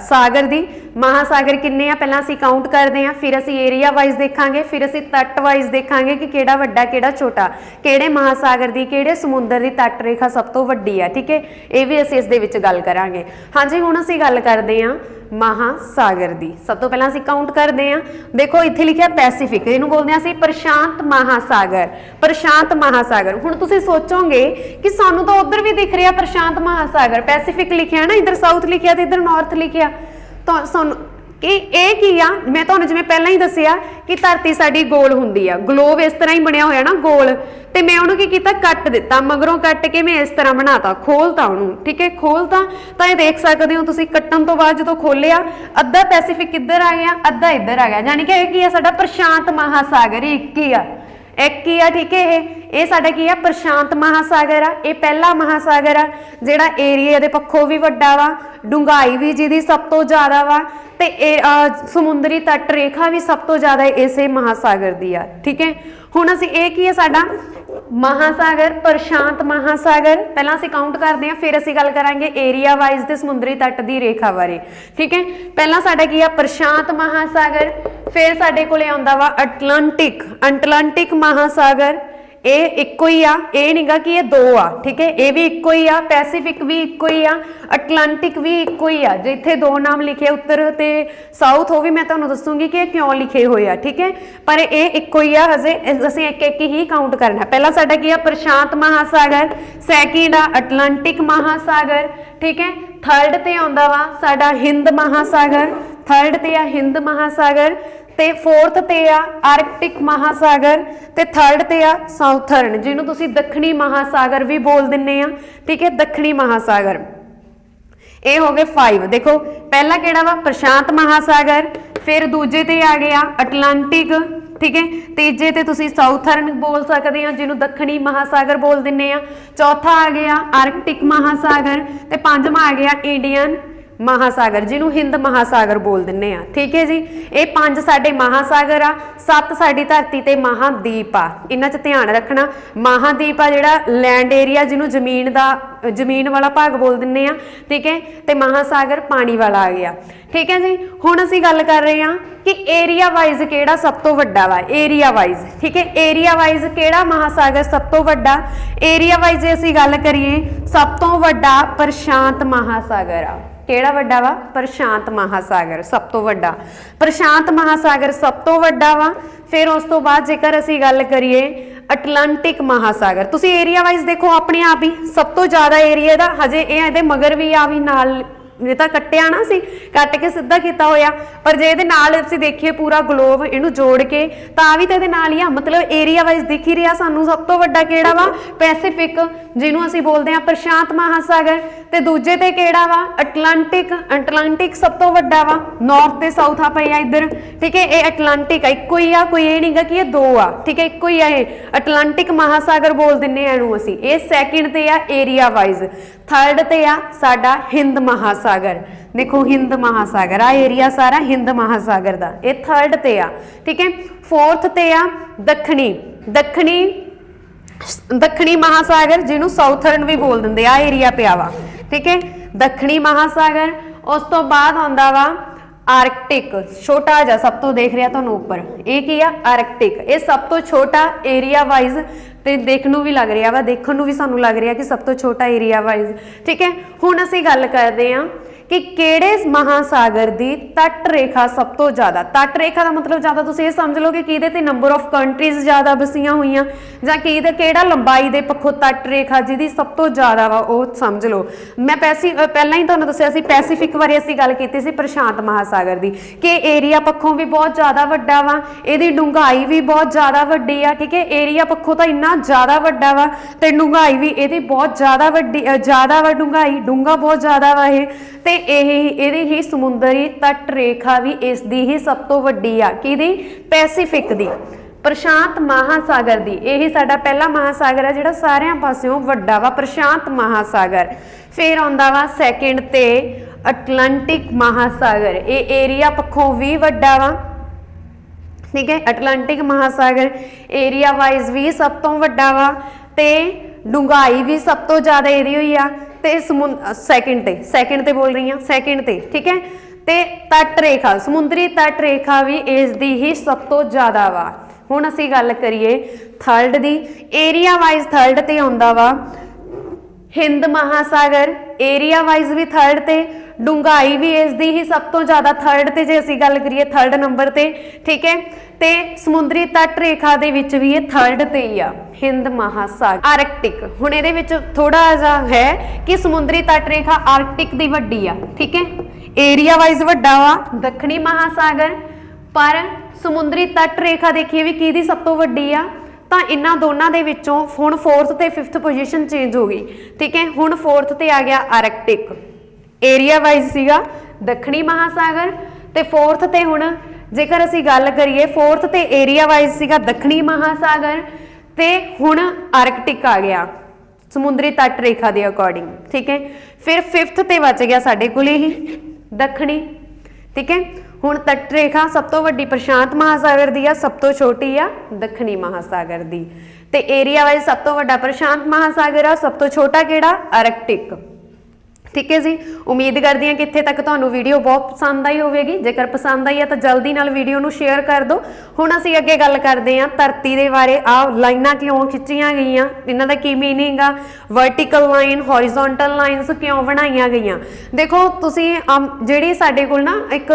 ਸਾਗਰ ਦੀ। ਮਹਾਸਾਗਰ ਕਿੰਨੇ ਆ ਪਹਿਲਾਂ ਅਸੀਂ ਕਾਊਂਟ ਕਰਦੇ ਆ, ਫਿਰ ਅਸੀਂ ਏਰੀਆ ਵਾਈਜ਼ ਦੇਖਾਂਗੇ, ਫਿਰ ਅਸੀਂ ਤੱਟ ਵਾਈਜ਼ ਦੇਖਾਂਗੇ ਕਿ ਕਿਹੜਾ ਵੱਡਾ ਕਿਹੜਾ ਛੋਟਾ, ਕਿਹੜੇ ਮਹਾਸਾਗਰ ਦੀ ਕਿਹੜੇ ਸਮੁੰਦਰ ਦੀ ਤੱਟ ਰੇਖਾ ਸਭ ਤੋਂ ਵੱਡੀ ਆ, ਠੀਕ ਹੈ। ਇਹ ਵੀ ਅਸੀਂ ਇਸ ਦੇ ਵਿੱਚ ਗੱਲ ਕਰਾਂਗੇ। ਹਾਂਜੀ, ਹੁਣ ਅਸੀਂ ਗੱਲ ਕਰਦੇ ਆ ਮਹਾਸਾਗਰ ਦੀ। ਸਭ ਤੋਂ ਪਹਿਲਾਂ ਅਸੀਂ ਕਾਊਂਟ ਕਰਦੇ ਆ, ਦੇਖੋ ਇੱਥੇ ਲਿਖਿਆ ਪੈਸੀਫਿਕ, ਇਹਨੂੰ ਬੋਲਦੇ ਆ ਅਸੀਂ ਪ੍ਰਸ਼ਾਂਤ ਮਹਾਸਾਗਰ, ਪ੍ਰਸ਼ਾਂਤ ਮਹਾਸਾਗਰ। ਹੁਣ ਤੁਸੀਂ ਸੋਚੋਗੇ ਕਿ ਸਾਨੂੰ ਤਾਂ ਉਧਰ ਵੀ ਦਿਖ ਰਿਹਾ ਪ੍ਰਸ਼ਾਂਤ ਮਹਾਸਾਗਰ, ਪੈਸੀਫਿਕ ਲਿਖਿਆ ਨਾ, ਇੱਧਰ ਸਾਊਥ ਲਿਖਿਆ ਤੇ ਇੱਧਰ ਨਾਰਥ ਲਿਖਿਆ, ਤਾਂ ਸਾਨੂੰ ਕਿ ਇਹ ਕੀ ਆ? ਮੈਂ ਤੁਹਾਨੂੰ ਜਿਵੇਂ ਪਹਿਲਾਂ ਹੀ ਦੱਸਿਆ ਕਿ ਧਰਤੀ ਸਾਡੀ ਗੋਲ ਹੁੰਦੀ ਆ, ਗਲੋਬ ਇਸ ਤਰ੍ਹਾਂ ਹੀ ਬਣਿਆ ਹੋਇਆ ਨਾ ਗੋਲ, ਤੇ ਮੈਂ ਉਹਨੂੰ ਕੀ ਕੀਤਾ ਕੱਟ ਦਿੱਤਾ, ਮਗਰੋਂ ਕੱਟ ਕੇ ਮੈਂ ਇਸ ਤਰ੍ਹਾਂ ਬਣਾਤਾ, ਖੋਲਤਾ ਉਹਨੂੰ, ਠੀਕ ਹੈ। ਖੋਲਤਾ ਤਾਂ ਇਹ ਦੇਖ ਸਕਦੇ ਹੋ ਤੁਸੀਂ, ਕੱਟਣ ਤੋਂ ਬਾਅਦ ਜਦੋਂ ਖੋਲਿਆ ਅੱਧਾ ਪੈਸੀਫਿਕ ਇੱਧਰ ਆ ਗਿਆ, ਅੱਧਾ ਇੱਧਰ ਆ ਗਿਆ, ਯਾਨੀ ਕਿ ਇਹ ਕੀ ਆ ਸਾਡਾ ਪ੍ਰਸ਼ਾਂਤ ਮਹਾਸਾਗਰ, ਇੱਕ ਹੀ ਆ, ਇੱਕ ਹੀ ਆ, ਠੀਕ ਹੈ। ਇਹ ਸਾਡਾ ਕੀ ਆ ਪ੍ਰਸ਼ਾਂਤ ਮਹਾਸਾਗਰ ਆ। ਇਹ ਪਹਿਲਾ ਮਹਾਸਾਗਰ ਆ ਜਿਹੜਾ ਏਰੀਆ ਦੇ ਪੱਖੋਂ ਵੀ ਵੱਡਾ ਵਾ, ਡੂੰਘਾਈ ਵੀ ਜਿਹਦੀ ਸਭ ਤੋਂ ਜ਼ਿਆਦਾ ਵਾ, ਤੇ ਸਮੁੰਦਰੀ ਤੱਟ ਰੇਖਾ ਵੀ ਸਭ ਤੋਂ ਜ਼ਿਆਦਾ ਇਸੇ ਮਹਾਸਾਗਰ ਦੀ ਆ, ਠੀਕ ਹੈ। ਹੁਣ ਅਸੀਂ ਇਹ ਕੀ ਹੈ ਸਾਡਾ ਮਹਾਸਾਗਰ, ਪ੍ਰਸ਼ਾਂਤ ਮਹਾਸਾਗਰ। ਪਹਿਲਾਂ ਅਸੀਂ ਕਾਊਂਟ ਕਰਦੇ ਹਾਂ, ਫਿਰ ਅਸੀਂ ਗੱਲ ਕਰਾਂਗੇ ਏਰੀਆ ਵਾਈਜ਼ ਤੇ ਸਮੁੰਦਰੀ ਤੱਟ ਦੀ ਰੇਖਾ ਬਾਰੇ, ਠੀਕ ਹੈ। ਪਹਿਲਾਂ ਸਾਡਾ ਕੀ ਆ ਪ੍ਰਸ਼ਾਂਤ ਮਹਾਸਾਗਰ, ਫਿਰ ਸਾਡੇ ਕੋਲੇ ਆਉਂਦਾ ਵਾ ਅਟਲਾਂਟਿਕ, ਅਟਲਾਂਟਿਕ ਮਹਾਸਾਗਰ। ਇਹ ਇੱਕੋ ਹੀ ਆ, ਇਹ ਨਹੀਂਗਾ ਕਿ ਇਹ ਦੋ ਆ, ਠੀਕ ਹੈ। ਇਹ ਵੀ ਇੱਕੋ ਹੀ ਆ, ਪੈਸੀਫਿਕ ਵੀ ਇੱਕੋ ਹੀ ਆ, ਅਟਲਾਂਟਿਕ ਵੀ ਇੱਕੋ ਹੀ ਆ। ਜੇ ਇੱਥੇ ਦੋ ਨਾਮ ਲਿਖੇ ਉੱਤਰ ਤੇ ਸਾਊਥ, ਉਹ ਵੀ ਮੈਂ ਤੁਹਾਨੂੰ ਦੱਸੂਗੀ ਕਿ ਇਹ ਕਿਉਂ ਲਿਖੇ ਹੋਏ ਆ, ਠੀਕ ਹੈ। ਪਰ ਇਹ ਇੱਕੋ ਹੀ ਆ, ਹਜੇ ਅਸੀਂ ਇੱਕ ਇੱਕ ਹੀ ਕਾਊਂਟ ਕਰਨਾ। ਪਹਿਲਾਂ ਸਾਡਾ ਕੀ ਆ ਪ੍ਰਸ਼ਾਂਤ ਮਹਾਸਾਗਰ, ਸੈਕਿੰਡ ਆ ਅਟਲਾਂਟਿਕ ਮਹਾਸਾਗਰ, ਠੀਕ ਹੈ। ਥਰਡ ਤੇ ਆਉਂਦਾ ਵਾ ਸਾਡਾ ਹਿੰਦ ਮਹਾਸਾਗਰ, ਥਰਡ ਤੇ ਆ ਹਿੰਦ ਮਹਾਸਾਗਰ, ਤੇ ਫੋਰਥ ਤੇ ਆ ਆਰਕਟਿਕ ਮਹਾਸਾਗਰ, ਤੇ ਥਰਡ ਤੇ ਆ ਸਾਊਥਰਨ, ਜਿਹਨੂੰ ਤੁਸੀਂ ਦੱਖਣੀ ਮਹਾਸਾਗਰ ਵੀ ਬੋਲ ਦਿੰਦੇ ਆ, ਠੀਕ ਹੈ, ਦੱਖਣੀ ਮਹਾਸਾਗਰ। ਇਹ ਹੋ ਗਏ 5। ਦੇਖੋ ਪਹਿਲਾ ਕਿਹੜਾ ਵਾ ਪ੍ਰਸ਼ਾਂਤ ਮਹਾਸਾਗਰ, ਫਿਰ ਦੂਜੇ ਤੇ ਆ ਗਿਆ ਅਟਲਾਂਟਿਕ, ਠੀਕ ਹੈ। ਤੀਜੇ ਤੇ ਤੁਸੀਂ ਸਾਊਥਰਨ ਬੋਲ ਸਕਦੇ ਆ, ਜਿਹਨੂੰ ਦੱਖਣੀ ਮਹਾਸਾਗਰ ਬੋਲ ਦਿੰਦੇ ਆ। ਚੌਥਾ ਆ ਗਿਆ ਆਰਕਟਿਕ ਮਹਾਸਾਗਰ, ਤੇ ਪੰਜਵਾਂ ਆ ਗਿਆ ਇੰਡੀਅਨ ਮਹਾਸਾਗਰ, ਜਿਹਨੂੰ ਹਿੰਦ ਮਹਾਸਾਗਰ ਬੋਲ ਦਿੰਦੇ ਆ, ਠੀਕ ਹੈ ਜੀ। ਇਹ 5 ਸਾਡੇ ਮਹਾਸਾਗਰ ਆ, 7 ਸਾਡੀ ਧਰਤੀ ਤੇ ਮਹਾਦੀਪ ਆ। ਇਹਨਾਂ 'ਚ ਧਿਆਨ ਰੱਖਣਾ, ਮਹਾਦੀਪ ਆ ਜਿਹੜਾ ਲੈਂਡ ਏਰੀਆ, ਜਿਹਨੂੰ ਜ਼ਮੀਨ ਵਾਲਾ ਭਾਗ ਬੋਲ ਦਿੰਦੇ ਆ, ਠੀਕ ਹੈ। ਤੇ ਮਹਾਸਾਗਰ ਪਾਣੀ ਵਾਲਾ ਆ ਗਿਆ, ਠੀਕ ਹੈ ਜੀ। ਹੁਣ ਅਸੀਂ ਗੱਲ ਕਰ ਰਹੇ ਹਾਂ ਕਿ ਏਰੀਆ ਵਾਈਜ਼ ਕਿਹੜਾ ਸਭ ਤੋਂ ਵੱਡਾ ਵਾ, ਏਰੀਆ ਵਾਈਜ਼, ਠੀਕ ਹੈ। ਏਰੀਆ ਵਾਈਜ਼ ਕਿਹੜਾ ਮਹਾਸਾਗਰ ਸਭ ਤੋਂ ਵੱਡਾ? ਏਰੀਆ ਵਾਈਜ਼ ਜੇ ਅਸੀਂ ਗੱਲ ਕਰੀਏ, ਸਭ ਤੋਂ ਵੱਡਾ ਪ੍ਰਸ਼ਾਂਤ ਮਹਾਸਾਗਰ ਆ। ਕਿਹੜਾ ਵੱਡਾ ਵਾ? ਪ੍ਰਸ਼ਾਂਤ ਮਹਾਸਾਗਰ ਸਭ ਤੋਂ ਵੱਡਾ, ਪ੍ਰਸ਼ਾਂਤ ਮਹਾਸਾਗਰ ਸਭ ਤੋਂ ਵੱਡਾ ਵਾ। ਫਿਰ ਉਸ ਤੋਂ ਬਾਅਦ ਜੇਕਰ ਅਸੀਂ ਗੱਲ ਕਰੀਏ ਅਟਲਾਂਟਿਕ ਮਹਾਸਾਗਰ, ਤੁਸੀਂ ਏਰੀਆ ਵਾਈਜ਼ ਦੇਖੋ ਆਪਣੇ ਆਪ ਹੀ ਸਭ ਤੋਂ ਜ਼ਿਆਦਾ ਏਰੀਆ ਦਾ, ਹਜੇ ਇਹ ਇਹਦੇ ਮਗਰ ਵੀ ਆ ਵੀ ਨਾਲ, ਇਹ ਤਾਂ ਕੱਟਿਆ ਨਾ ਸੀ, ਕੱਟ ਕੇ ਸਿੱਧਾ ਕੀਤਾ ਹੋਇਆ, ਪਰ ਜੇ ਇਹਦੇ ਨਾਲ ਅਸੀਂ ਦੇਖੀਏ ਪੂਰਾ ਗਲੋਬ ਇਹਨੂੰ ਜੋੜ ਕੇ, ਤਾਂ ਵੀ ਤਾਂ ਇਹਦੇ ਨਾਲ ਹੀ ਆ, ਮਤਲਬ ਏਰੀਆ ਵਾਈਜ਼ ਦਿਖ ਹੀ ਰਿਹਾ ਸਾਨੂੰ। ਸਭ ਤੋਂ ਵੱਡਾ ਕਿਹੜਾ ਵਾ? ਪੈਸੀਫਿਕ, ਜਿਹਨੂੰ ਅਸੀਂ ਬੋਲਦੇ ਹਾਂ ਪ੍ਰਸ਼ਾਂਤ ਮਹਾਸਾਗਰ। ਤੇ ਦੂਜੇ ਤੇ ਕਿਹੜਾ ਵਾ ਅਟਲਾਂਟਿਕ। ਅਟਲਾਂਟਿਕ ਸਭ ਤੋਂ ਵੱਡਾ ਵਾ, ਨਾਰਥ ਤੇ ਸਾਊਥ ਆ ਪਏ ਆ ਇੱਧਰ, ਠੀਕ ਹੈ। ਇਹ ਅਟਲਾਂਟਿਕ ਆ, ਇੱਕੋ ਹੀ ਆ, ਕੋਈ ਇਹ ਨਹੀਂਗਾ ਕਿ ਇਹ ਦੋ ਆ, ਠੀਕ ਹੈ, ਇੱਕੋ ਹੀ ਆ। ਇਹ ਅਟਲਾਂਟਿਕ ਮਹਾਸਾਗਰ ਬੋਲ ਦਿੰਨੇ ਆ ਇਹਨੂੰ ਅਸੀਂ। ਇਹ ਸੈਕਿੰਡ ਤੇ ਆ ਏਰੀਆ ਵਾਈਜ਼। ਥਰਡ ਤੇ ਆ ਸਾਡਾ ਹਿੰਦ ਮਹਾਸਾਗਰ। देखो हिंद महासागर आ एरिया सारा हिंद महासागर दा, ये थर्ड ते आ, ठीक है। फोर्थ ते आ दखनी। दखनी दखनी महासागर जिन्हों साउथर्न भी बोल दिंदे, आ एरिया पिया वा, ठीक है। दखनी महासागर। उस तो बाद आंदा वा आर्कटिक, छोटा जा सब तो देख रहा तुहानूं उपर, ये की आ आर्कटिक। ये सब तो छोटा एरिया वाइज ते देखने भी लग रहा वा, देखने भी सानूं लग रहा कि सब तो छोटा एरिया वाइज, ठीक है। हुण असीं गल करदे हां कि किहड़े महासागर की तट रेखा सब तो ज़्यादा। तट रेखा का मतलब ज़्यादा तुसीं ये समझ लो कि किहदे ते नंबर ऑफ कंट्रीज ज़्यादा बसियां हुई जां किहदे किहड़ा लंबाई दे पक्षों तट रेखा जिहदी सब तो ज़्यादा वा वो समझ लो। मैं पहलां ही तुहानूं दस्सिया सी पैसीफिक बारे असीं गल कीती सी प्रशांत महासागर की कि एरिया पक्षों भी बहुत ज़्यादा वड्डा वा, इहदी डूंघाई भी बहुत ज़्यादा वड्डी आ, ठीक है। एरिया पक्षों तो इन्ना ज़्यादा वड्डा वा ते डूंघाई भी इहदी बहुत ज़्यादा वड्डी, ज़्यादा वा डूंघाई, डूंघा बहुत ज़्यादा वा ये ते ਇਹਦੀ ਹੀ ਸਮੁੰਦਰੀ ਤਟ ਰੇਖਾ ਵੀ ਇਸ ਦੀ ਹੀ ਸਭ ਤੋਂ ਵੱਡੀ ਆ, ਕਿਹਦੀ ਪੈਸੀਫਿਕ ਦੀ, ਪ੍ਰਸ਼ਾਂਤ ਮਹਾਸਾਗਰ ਦੀ। ਇਹੀ ਸਾਡਾ ਪਹਿਲਾ ਮਹਾਸਾਗਰ ਆ ਜਿਹੜਾ ਸਾਰਿਆਂ ਪਾਸਿਓਂ ਵੱਡਾ ਵਾ, ਪ੍ਰਸ਼ਾਂਤ ਮਹਾਸਾਗਰ। ਫਿਰ ਆਉਂਦਾ ਵਾ ਸੈਕਿੰਡ ਤੇ ਅਟਲਾਂਟਿਕ ਮਹਾਸਾਗਰ, ਇਹ ਏਰੀਆ ਪੱਖੋਂ ਵੀ ਵੱਡਾ ਵਾ, ठीक है। अटलांटिक महासागर एरिया वाइज भी सब तो वड्डा वा ते डूंघाई भी सब तो ज़्यादा एरी हुई आ ते सैकेंड ते बोल रही हाँ, सैकेंड ते, ठीक है। ते तट रेखा, समुद्री तट रेखा भी इस दी ही सब तो ज़्यादा वा। हुण असीं गल करिए थर्ड दी, एरिया वाइज थर्ड ते आउंदा वा हिंद महासागर, एरिया वाइज भी थर्ड ते, डूंघाई भी इस दी ही सब तो ज़्यादा थर्ड ते जे असीं गल करिए थर्ड नंबर ते, ठीक है। ते समुद्री तट रेखा दे विच भी ये थर्ड ते ही आ हिंद महासागर। आर्कटिक हुण इहदे विच थोड़ा जिहा है कि समुद्री तट रेखा आर्कटिक दी वड्डी आ, ठीक है। एरिया वाइज वड्डा वा दक्षिणी महासागर, पर समुद्री तट रेखा देखिए भी किहदी सब तो वड्डी आ, ਤਾਂ ਇਹਨਾਂ ਦੋਨਾਂ ਦੇ ਵਿੱਚੋਂ ਹੁਣ 4th ਤੇ 5th ਪੋਜੀਸ਼ਨ ਚੇਂਜ ਹੋ ਗਈ, ਠੀਕ ਹੈ। ਹੁਣ 4th ਤੇ ਆ ਗਿਆ ਆਰਕਟਿਕ, ਏਰੀਆ ਵਾਈਜ਼ ਸੀਗਾ ਦੱਖਣੀ ਮਹਾਸਾਗਰ, ਤੇ 4th ਤੇ ਹੁਣ ਜੇਕਰ ਅਸੀਂ ਗੱਲ ਕਰੀਏ 4th ਤੇ ਏਰੀਆ ਵਾਈਜ਼ ਸੀਗਾ ਦੱਖਣੀ ਮਹਾਸਾਗਰ, ਤੇ ਹੁਣ ਆਰਕਟਿਕ ਆ ਗਿਆ ਸਮੁੰਦਰੀ ਤੱਟ ਰੇਖਾ ਦੇ ਅਕੋਰਡਿੰਗ, ਠੀਕ ਹੈ। ਫਿਰ 5th ਤੇ ਬਚ ਗਿਆ ਸਾਡੇ ਕੋਲ ਹੀ ਦੱਖਣੀ, ਠੀਕ ਹੈ। ਹੁਣ ਤੱਟ ਰੇਖਾ ਸਭ ਤੋਂ ਵੱਡੀ ਪ੍ਰਸ਼ਾਂਤ ਮਹਾਸਾਗਰ ਦੀ ਆ, ਸਭ ਤੋਂ ਛੋਟੀ ਆ ਦੱਖਣੀ ਮਹਾਸਾਗਰ ਦੀ, ਤੇ ਏਰੀਆ ਵਾਈਜ਼ ਸਭ ਤੋਂ ਵੱਡਾ ਪ੍ਰਸ਼ਾਂਤ ਮਹਾਸਾਗਰ ਆ, ਸਭ ਤੋਂ ਛੋਟਾ ਕਿਹੜਾ ਆਰਕਟਿਕ, ठीक है जी। उम्मीद करती हैं कि इत्थे तक तुहानूं वीडियो बहुत पसंद आई होगी। जेकर पसंद आई है तो जल्दी नाल वीडियो नूं शेयर कर दो। हुण असीं अगे गल करते हैं धरती के बारे, आ लाइनां क्यों खिच्चियां गईयां, इन्हां दा की मीनिंग आ, वर्टिकल लाइन हॉरिजोंटल लाइनस क्यों बनाईयां गईयां। देखो तुसीं जिहड़ी साडे कोल ना एक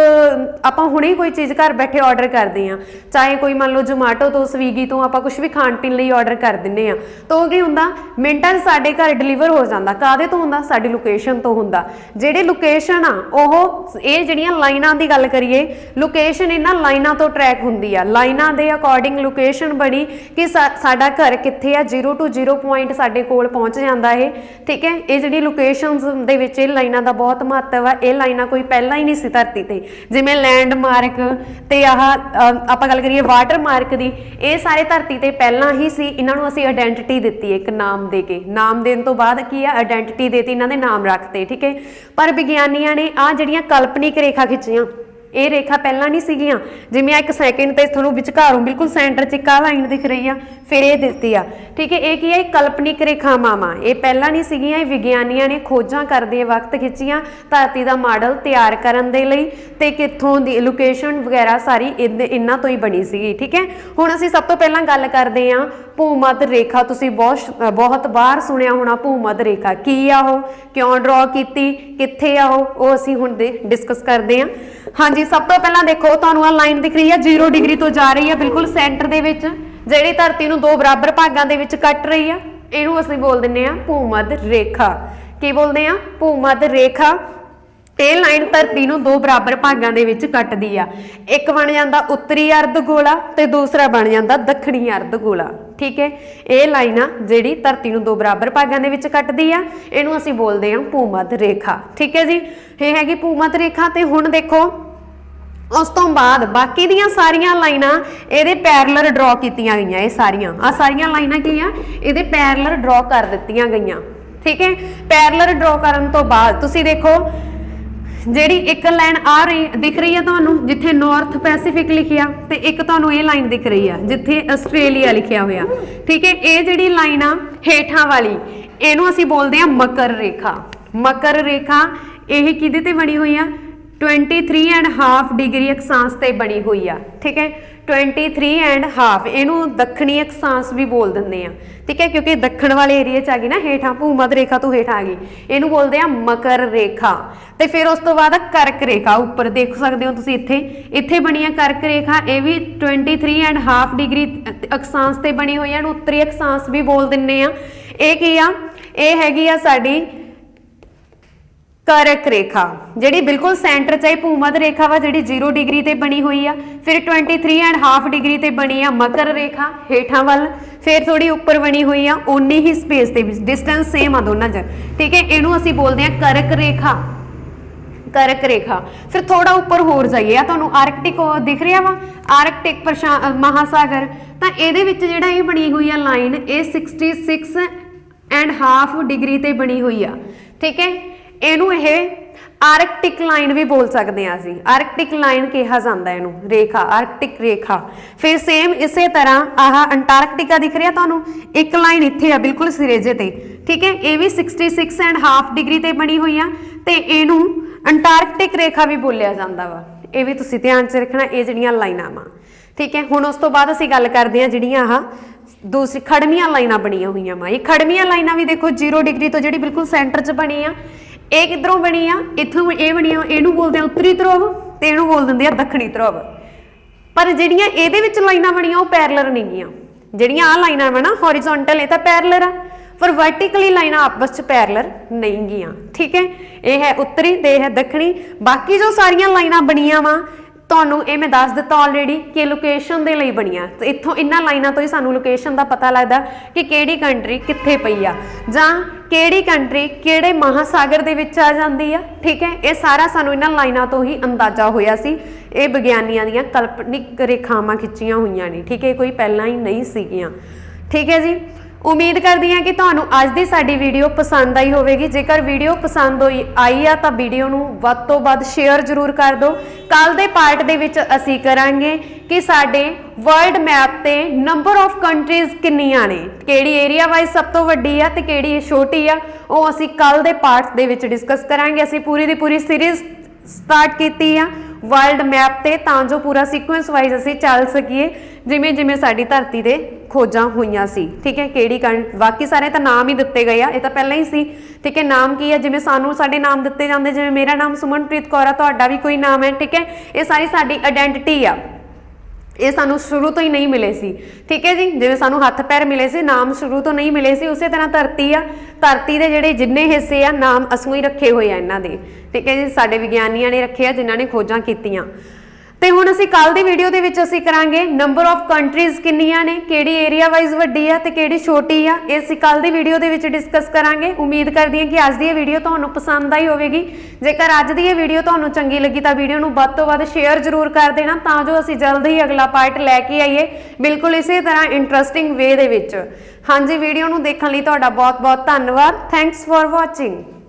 आपां हुणे कोई चीज़ घर बैठे ऑर्डर करते हैं, चाहे कोई मान लो जोमैटो तो स्विगी तो आपां कुछ भी खाण पीण लई ऑर्डर कर दिंदे आ, तो की हुंदा मिंटां 'च साडे घर डिलीवर हो जांदा। काहदे तो हुंदा, साडी लोकेशन तो ਹੁੰਦਾ। ਜਿਹੜੀ ਲੋਕੇਸ਼ਨ ਆ ਉਹ ਇਹ ਜਿਹੜੀਆਂ ਲਾਈਨਾਂ ਦੀ ਗੱਲ ਕਰੀਏ, ਲੋਕੇਸ਼ਨ ਇਹਨਾਂ ਲਾਈਨਾਂ ਤੋਂ ਟਰੈਕ ਹੁੰਦੀ ਆ, ਲਾਈਨਾਂ ਦੇ ਅਕੋਰਡਿੰਗ ਲੋਕੇਸ਼ਨ ਬਣੀ ਕਿ ਸਾਡਾ ਘਰ ਕਿੱਥੇ ਆ, 0 to 0 ਪੁਆਇੰਟ ਸਾਡੇ ਕੋਲ ਪਹੁੰਚ ਜਾਂਦਾ ਇਹ, ਠੀਕ ਹੈ। ਇਹ ਜਿਹੜੀ ਲੋਕੇਸ਼ਨਸ ਦੇ ਵਿੱਚ ਇਹ ਲਾਈਨਾਂ ਦਾ ਬਹੁਤ ਮਹੱਤਵ ਆ। ਇਹ ਲਾਈਨਾਂ ਕੋਈ ਪਹਿਲਾਂ ਹੀ ਨਹੀਂ ਸੀ ਧਰਤੀ ਤੇ, ਜਿਵੇਂ ਲੈਂਡਮਾਰਕ ਤੇ ਆਹ ਆਪਾਂ ਗੱਲ ਕਰੀਏ ਵਾਟਰ ਮਾਰਕ ਦੀ, ਇਹ ਸਾਰੇ ਧਰਤੀ ਤੇ ਪਹਿਲਾਂ ਹੀ ਸੀ। ਇਹਨਾਂ ਨੂੰ ਅਸੀਂ ਆਇਡੈਂਟਿਟੀ ਦਿੱਤੀ, ਇੱਕ ਨਾਮ ਦੇ ਕੇ, ਨਾਮ ਦੇਣ ਤੋਂ ਬਾਅਦ ਕੀ ਆ ਆਇਡੈਂਟਿਟੀ ਦੇਤੀ, ਇਹਨਾਂ ਦੇ ਨਾਮ ਰੱਖਤੇ, ठीक है। पर विग्यानियां ने आ जिहड़ियां काल्पनिक रेखा खिच्चियां, ये रेखा पहला नहीं सीगियां, जिवें एक सैकेंड ते तुहानूं विचकारों बिल्कुल सेंटर च एक लाइन दिख रही है, फिर ये दित्ती आ, ठीक है। ये की है काल्पनिक रेखावां, ये पहला नहीं सीगियां, ये विग्यानियां ने खोजां करदे वक्त खिच्चियां धरती का मॉडल तैयार करन दे लई, ते कित्थों दी लोकेशन वगैरह सारी इन्हां तो ही बनी सीगी, ठीक है। हुण असीं सब तो पहलां गल करदे हां भूमध रेखा। तुसीं बहुत बार सुनिया होना भूमध रेखा की आ, वो क्यों ड्रॉ कीती, कित्थे आ वो असीं हुण डिस्कस करदे हां। हाँ जी, सब तो पहलां देखो तुहानूं आ लाइन दिख रही है 0 डिग्री तो जा रही है बिल्कुल सेंटर दे विच, जिहड़ी धरती नूं 2 बराबर भागां दे विच कट रही है, इहनूं असीं बोल दिंदे आ भूमध रेखा। की बोलदे आ भूमध रेखा। ਇਹ ਲਾਈਨ ਧਰਤੀ ਨੂੰ 2 ਬਰਾਬਰ ਭਾਗਾਂ ਦੇ ਵਿੱਚ ਕੱਟਦੀ ਆ, ਇੱਕ ਬਣ ਜਾਂਦਾ ਉੱਤਰੀ ਅਰਧ ਗੋਲਾ ਤੇ ਦੂਸਰਾ ਬਣ ਜਾਂਦਾ ਦੱਖਣੀ ਅਰਧ ਗੋਲਾ, ठीक है। ये लाइन आ जिहड़ी धरती नूं दो बराबर भागां दे विच कटदी आ, इहनूं असीं बोलदे हां भूमध रेखा। ठीक है जी, ये हैगी भूमध रेखा। ते हुण देखो उस तो बाद बाकी दियां सारियां लाइनां इहदे पैरलर ड्रॉ कीतियां गईयां। ये सारियां लाइनां की आ इहदे पैरलर ड्रॉ कर दित्तियां गईयां। ठीक है, पैरलर ड्रॉ करन तो बाद तुसीं देखो ਜਿਹੜੀ एक लाइन आ रही दिख रही है ਤੁਹਾਨੂੰ जिथे नॉर्थ पैसीफिक लिखिया ਤੇ एक ਤੁਹਾਨੂੰ ਇਹ लाइन दिख रही है जिथे ਆਸਟ੍ਰੇਲੀਆ लिखिया होया। ठीक है, ये ਜਿਹੜੀ लाइन आ ਹੇਠਾਂ वाली ਇਹਨੂੰ ਅਸੀਂ बोलते हैं मकर रेखा। मकर रेखा ਇਹ ਕਿਹਦੇ ਤੇ ਬਣੀ ਹੋਈ ਆ 23.5 डिग्री अक्षांश ते बनी हुई आ। ठीक है, 23.5 इनू दक्षिणी अक्षांश भी बोल दिंदे आ। ठीक है, क्योंकि दक्षिण वाले एरिए च आ गई ना हेठा भूमध रेखा तो हेठा आ गई, इनू बोलते हैं मकर रेखा। ते फिर उस तो बाद करक रेखा उपर देख सकते हो तुसीं इत्थे बनी है करक रेखा। ये भी 23.5 डिग्री अक्षांश ते बनी हुई है, उत्तरी अक्षांश भी बोल दिंदे आ। ये की आ ये हैगी आ साडी करक रेखा जिहड़ी बिल्कुल सेंटर च भूमध रेखा वा जिहड़ी 0 डिग्री ते बनी हुई आ। फिर 23.5 डिग्री ते बनी आ मकर रेखा हेठां वल, फिर थोड़ी उपर बनी हुई आ उन्नी ही स्पेस ते डिस्टेंस सेम आ दोनों च। ठीक है, इहनूं असीं बोलदे आ करक रेखा। करक रेखा फिर थोड़ा उपर होर जाइए आ तुहानूं आर्कटिक दिख रहा वा आर्कटिक महासागर, तां इहदे विच जिहड़ा ये बनी हुई आ लाइन ये 66.5 डिग्री ते बनी हुई आ। ठीक है, ਇਹਨੂੰ ਇਹ ਆਰਕਟਿਕ ਲਾਈਨ ਵੀ ਬੋਲ ਸਕਦੇ ਆ ਅਸੀਂ, ਆਰਕਟਿਕ ਲਾਈਨ ਕਿਹਾ ਜਾਂਦਾ ਇਹਨੂੰ रेखा आर्कटिक रेखा। फिर सेम इसे तरह आह अंटार्कटिका दिख रहा ਤੁਹਾਨੂੰ एक लाइन इत्थे आ बिल्कुल सिरेजे ते। ठीक है, ये भी 66.5 डिग्री ते बनी हुई आ ते ਇਹਨੂੰ अंटार्कटिक रेखा भी बोलिया जाता वा। ये भी तुसीं ध्यान च रखना ये ਜਿਹੜੀਆਂ ਲਾਈਨਾਂ ਵਾ। ठीक है, हुण उस तो बाद ਅਸੀਂ ਗੱਲ ਕਰਦੇ ਹਾਂ ਜਿਹੜੀਆਂ आह दूसरी खड़मियां लाइनां बनिया हुई वा। ये खड़मियां लाइनां भी देखो 0 डिग्री तो जिहड़ी बिल्कुल सेंटर च बनी आ, ਇਹ ਕਿੱਧਰੋਂ ਬਣੀ ਆ ਇੱਥੋਂ ਇਹ ਬਣੀ ਆ, ਇਹਨੂੰ ਬੋਲਦੇ ਆ ਉੱਤਰੀ ਧਰੁਵ ਤੇ ਇਹਨੂੰ ਬੋਲ ਦਿੰਦੇ ਆ ਦੱਖਣੀ ਧਰੁਵ। ਪਰ ਜਿਹੜੀਆਂ ਇਹਦੇ ਵਿੱਚ ਲਾਈਨਾਂ ਬਣੀਆਂ ਉਹ ਪੈਰਲਰ ਨਹੀਂ ਗੀਆਂ। ਜਿਹੜੀਆਂ ਆ ਲਾਈਨਾਂ ਵਾ ਨਾ ਹੌਰੀਜ਼ੌਂਟਲ ਇਹ ਤਾਂ ਪੈਰਲਰ ਆ, ਪਰ ਵਰਟੀਕਲੀ ਲਾਈਨਾਂ ਆਪਸ ਚ ਪੈਰਲਰ ਨਹੀਂ ਗੀਆਂ। ਠੀਕ ਹੈ, ਇਹ ਹੈ ਉੱਤਰੀ ਤੇ ਇਹ ਹੈ ਦੱਖਣੀ। ਬਾਕੀ ਜੋ ਸਾਰੀਆਂ ਲਾਈਨਾਂ ਬਣੀਆਂ ਵਾ ਤੁਹਾਨੂੰ ਇਹ ਮੈਂ ਦੱਸ ਦਿੱਤਾ ਆਲਰੇਡੀ ਕਿ ਲੋਕੇਸ਼ਨ ਦੇ ਲਈ ਬਣੀਆਂ। ਤੇ ਇੱਥੋਂ ਇਹਨਾਂ ਲਾਈਨਾਂ ਤੋਂ ਹੀ ਸਾਨੂੰ ਲੋਕੇਸ਼ਨ ਦਾ ਪਤਾ ਲੱਗਦਾ ਕਿ ਕਿਹੜੀ ਕੰਟਰੀ ਕਿੱਥੇ ਪਈ ਆ ਜਾਂ ਕਿਹੜੀ ਕੰਟਰੀ ਕਿਹੜੇ ਮਹਾਸਾਗਰ ਦੇ ਵਿੱਚ ਆ ਜਾਂਦੀ ਆ। ਠੀਕ ਹੈ, ਇਹ ਸਾਰਾ ਸਾਨੂੰ ਇਹਨਾਂ ਲਾਈਨਾਂ ਤੋਂ ਹੀ ਅੰਦਾਜ਼ਾ ਹੋਇਆ ਸੀ। ਇਹ ਵਿਗਿਆਨੀਆਂ ਦੀਆਂ ਕਲਪਨਿਕ ਰੇਖਾਵਾਂ ਖਿੱਚੀਆਂ ਹੋਈਆਂ ਨੇ। ਠੀਕ ਹੈ, ਕੋਈ ਪਹਿਲਾਂ ਹੀ ਨਹੀਂ ਸੀਗੀਆਂ। ਠੀਕ है जी, उम्मीद करती हैं कि तुहानू अज दी साडी वीडियो पसंद आई होवेगी। जेकर वीडियो पसंद आई आ तो वीडियो नू वध तो वध शेयर जरूर कर दो। कल दे पार्ट दे विच असीं करांगे कि साडे वर्ल्ड मैप ते नंबर ऑफ कंट्रीज किन्नियां ने, किहड़ी एरिया वाइज सब तो वड्डी आ ते किहड़ी छोटी आ, वो असीं कल दे पार्ट दे विच डिस्कस करांगे। असीं पूरी दी पूरी सीरीज स्टार्ट कीती आ वर्ल्ड मैप ते तां जो पूरा सीक्वेंस वाइज असीं चल सकीए जिमें जिमें साडी धरती दे खोजां होईयां सी। ठीक है, किहड़ी बाकी सारे तो नाम ही दिते गए आ, ये तो पहले ही सी। ठीक है, नाम की है जिमें सानू साडे नाम दिते जांदे, जिवें मेरा नाम सुमनप्रीत कौर आ, तुहाडा भी कोई नाम है। ठीक है, ये सारी साडी आइडेंटिटी आ, ये सानू शुरू तो ही नहीं मिले सी। ठीक है जी, जिवें सानू हथ पैर मिले सी, नाम शुरू तो नहीं मिले सी, उस तरह धरती आ, धरती के जिहड़े जिन्ने हिस्से आ नाम असों ही रखे हुए आ इन्हां दे। ठीक है जी, साडे विग्यानियां ने रखे आ जिन्हां ने खोजां कीतियां। ते हुण असीं कल दी वीडियो दे विच असीं करांगे नंबर ऑफ कंट्रीज किन्नियां ने, किहड़ी एरिया वाइज वड्डी आ ते किहड़ी छोटी आ, इह असीं कल दी वीडियो दे विच डिस्कस करांगे। उम्मीद करदी हां कि अज दी वीडियो तुहानूं पसंद आई होवेगी। जेकर अज दी वीडियो तुहानूं चंगी लगी तां वीडियो नूं वध तों वध शेयर जरूर कर देना तां जो असीं जल्द ही अगला पार्ट लैके आईए बिल्कुल इसे तरह इंटरस्टिंग वे दे विच। हाँ जी, वीडियो नूं देखण लई तुहाडा बहुत बहुत धन्नवाद। Thanks for watching.